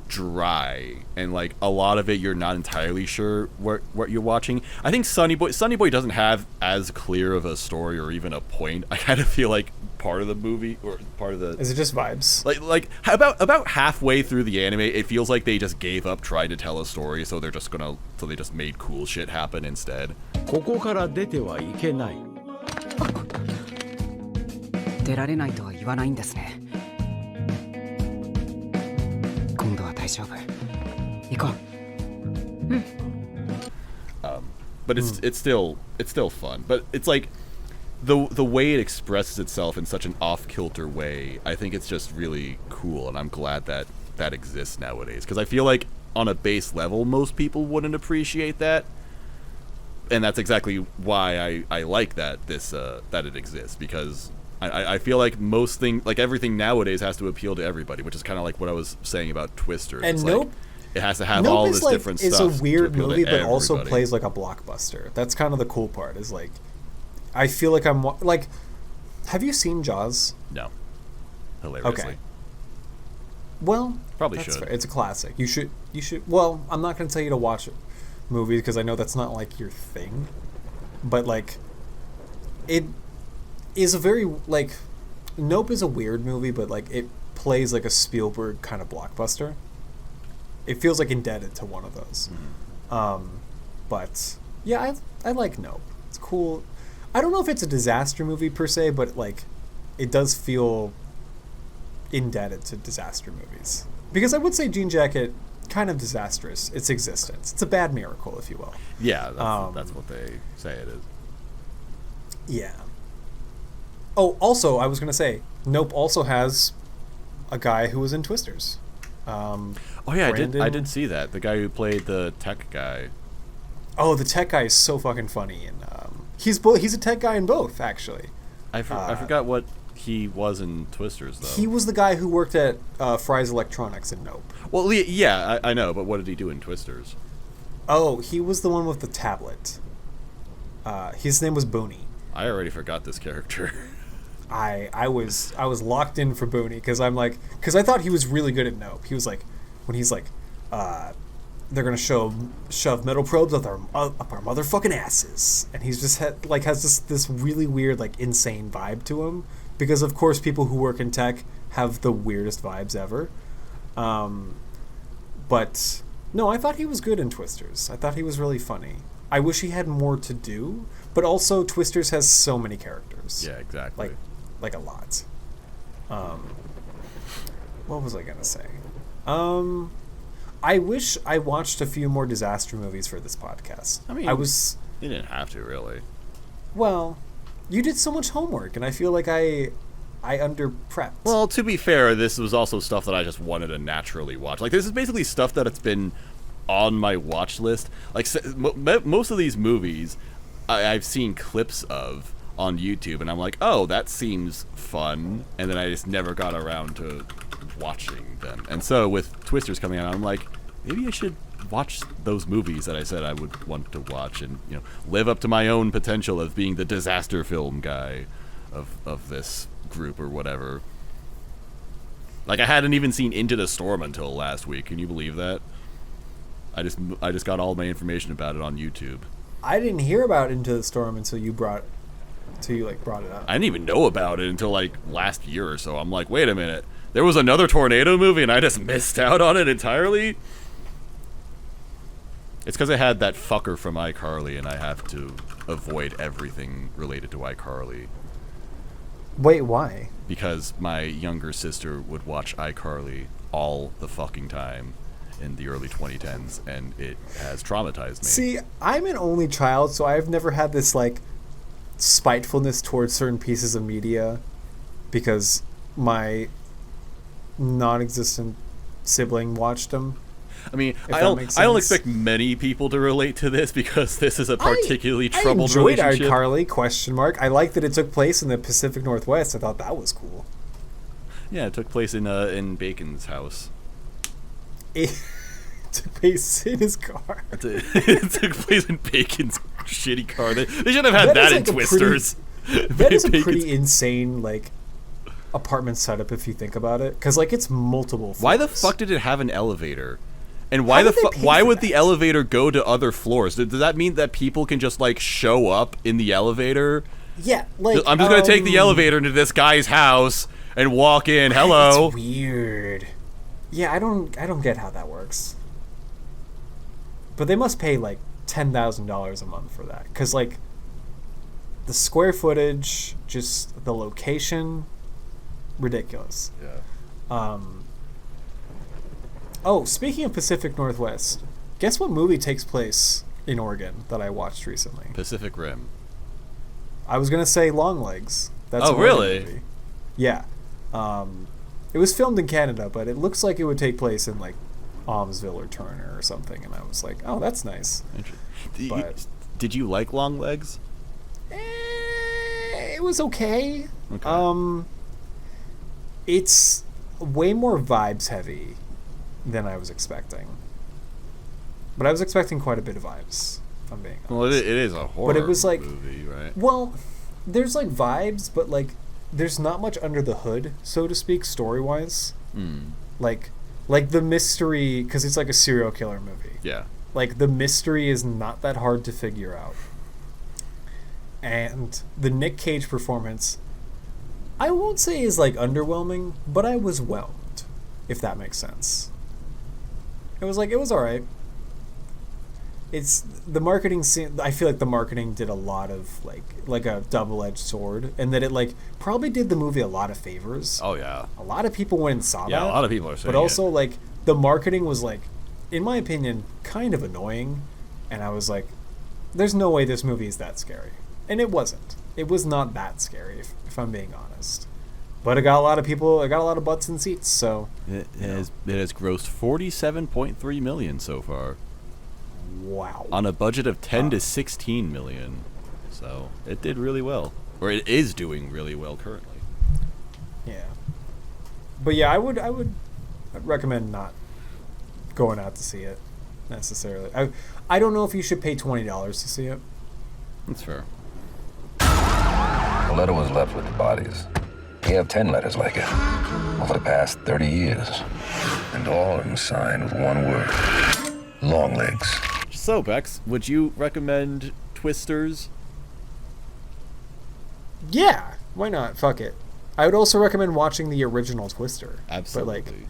dry, and like a lot of it you're not entirely sure what you're watching. I think Sonny Boy doesn't have as clear of a story or even a point. I kind of feel like part of the movie, or part of the, is it just vibes? Like about halfway through the anime, it feels like they just gave up trying to tell a story, so they just made cool shit happen instead. ここから出てはいけない。出られないとは言わないんですね。今度は大丈夫。行こう。But it's still fun. But it's like the way it expresses itself in such an off-kilter way, I think it's just really cool, and I'm glad that exists nowadays, because I feel like on a base level most people wouldn't appreciate that, and that's exactly why I like that it exists, because I feel like everything nowadays has to appeal to everybody, which is kind of like what I was saying about Twisters. And it's Nope, like, it has to have Nope all is this different it's stuff. a weird to appeal movie, to but also everybody. plays like a blockbuster. That's kind of the cool part. Is like, I feel like I'm like, have you seen Jaws? No, hilariously. Okay. Well, probably that's should. fair. It's a classic. You should. Well, I'm not going to tell you to watch movies because I know that's not like your thing. But like, it is a very like, Nope is a weird movie, but like it plays like a Spielberg kind of blockbuster. It feels like indebted to one of those. But yeah, I like Nope. It's cool. I don't know if it's a disaster movie per se, but like, it does feel indebted to disaster movies. Because I would say Jean Jacket, kind of disastrous. Its existence. It's a bad miracle, if you will. Yeah, that's what they say it is. Yeah. Oh, also, I was going to say, Nope also has a guy who was in Twisters. Oh yeah, I did see that. The guy who played the tech guy. Oh, the tech guy is so fucking funny, and he's a tech guy in both, actually. I forgot what he was in Twisters, though. He was the guy who worked at Fry's Electronics in Nope. Well, yeah, I know, but what did he do in Twisters? Oh, he was the one with the tablet. His name was Booney. I already forgot this character. I was locked in for Booney because I thought he was really good at Nope. He was like, when he's like, they're gonna shove metal probes up our motherfucking asses, and he's just has this really weird like insane vibe to him, because of course people who work in tech have the weirdest vibes ever. But no, I thought he was good in Twisters. I thought he was really funny. I wish he had more to do, but also Twisters has so many characters. Yeah, exactly. Like a lot. What was I gonna say? I wish I watched a few more disaster movies for this podcast. I mean, you didn't have to, really. Well, you did so much homework, and I feel like I under-prepped. Well, to be fair, this was also stuff that I just wanted to naturally watch. Like, this is basically stuff that it's been on my watch list. Like, most of these movies I've seen clips of on YouTube, and I'm like, oh, that seems fun, and then I just never got around to watching them. And so with Twisters coming out, I'm like, maybe I should watch those movies that I said I would want to watch, and live up to my own potential of being the disaster film guy of this group or whatever. Like, I hadn't even seen Into the Storm until last week. Can you believe that? I just got all my information about it on YouTube. I didn't hear about Into the Storm until you brought it up. I didn't even know about it until like last year or so. I'm like, wait a minute. There was another tornado movie and I just missed out on it entirely? It's because I had that fucker from iCarly and I have to avoid everything related to iCarly. Wait, why? Because my younger sister would watch iCarly all the fucking time in the early 2010s, and it has traumatized me. See, I'm an only child, so I've never had this like spitefulness towards certain pieces of media because my non-existent sibling watched them. I mean, I don't expect many people to relate to this because this is a particularly troubled relationship. I enjoyed iCarly, ? I like that it took place in the Pacific Northwest. I thought that was cool. Yeah, it took place in Bacon's house. It took place in his car. It took place in Bacon's shitty car. They should have had that in Twisters. That is a pretty insane, like, apartment setup if you think about it. Because, like, it's multiple floors. Why the fuck did it have an elevator? And why would the elevator go to other floors? Does that mean that people can just, like, show up in the elevator? Yeah, like, I'm just gonna take the elevator into this guy's house and walk in. Hello. It's weird. Yeah, I don't get how that works. But they must pay like $10,000 a month for that, because like the square footage, just the location, ridiculous. Yeah. Oh, speaking of Pacific Northwest, guess what movie takes place in Oregon that I watched recently? Pacific Rim. I was gonna say Longlegs. That's oh, really? Movie. Yeah. It was filmed in Canada, but it looks like it would take place in like Almsville or Turner or something, and I was like, oh, that's nice. Did you like Longlegs? It It was okay. Okay. It's way more vibes heavy than I was expecting. But I was expecting quite a bit of vibes, if I'm being honest. Well, it is a horror but it was like, movie, right? Well, there's like vibes, but like there's not much under the hood, so to speak, story-wise. Like the mystery, because it's like a serial killer movie. Yeah. Like the mystery is not that hard to figure out. And the Nick Cage performance, I won't say is like underwhelming, but I was whelmed, if that makes sense. It was all right. It's the marketing scene. I feel like the marketing did a lot of like a double-edged sword, and that it like probably did the movie a lot of favors. Oh yeah. A lot of people went and saw that. Yeah, a lot of people are saying But also like the marketing was like, in my opinion, kind of annoying, and I was like, there's no way this movie is that scary. And it wasn't. It was not that scary, if I'm being honest. But it got a lot of people. It got a lot of butts in seats. So it has grossed $47.3 million so far. Wow. On a budget of 10 to 16 million. So it did really well, or it is doing really well currently. Yeah. But yeah, I'd recommend not going out to see it necessarily. I don't know if you should pay $20 to see it. That's fair. The letter was left with the bodies. We have 10 letters like it over the past 30 years. And all of them signed with one word. Long legs. So, Bex, would you recommend Twisters? Yeah, why not? Fuck it. I would also recommend watching the original Twister. Absolutely. But, like,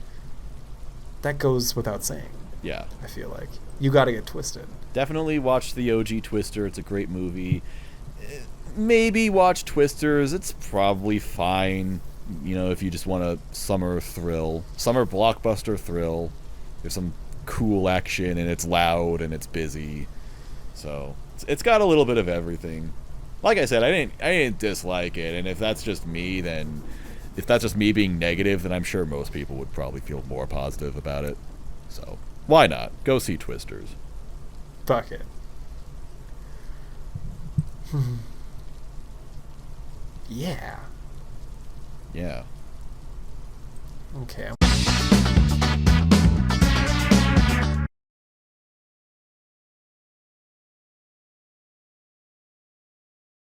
that goes without saying. Yeah. I feel like. You gotta get twisted. Definitely watch the OG Twister. It's a great movie. Maybe watch Twisters. It's probably fine, you know, if you just want a summer blockbuster thrill. There's some cool action, and it's loud, and it's busy. So it's got a little bit of everything. Like I said, I didn't dislike it, and if that's just me being negative, then I'm sure most people would probably feel more positive about it. So why not? Go see Twisters. Fuck it. Yeah. Yeah. Okay.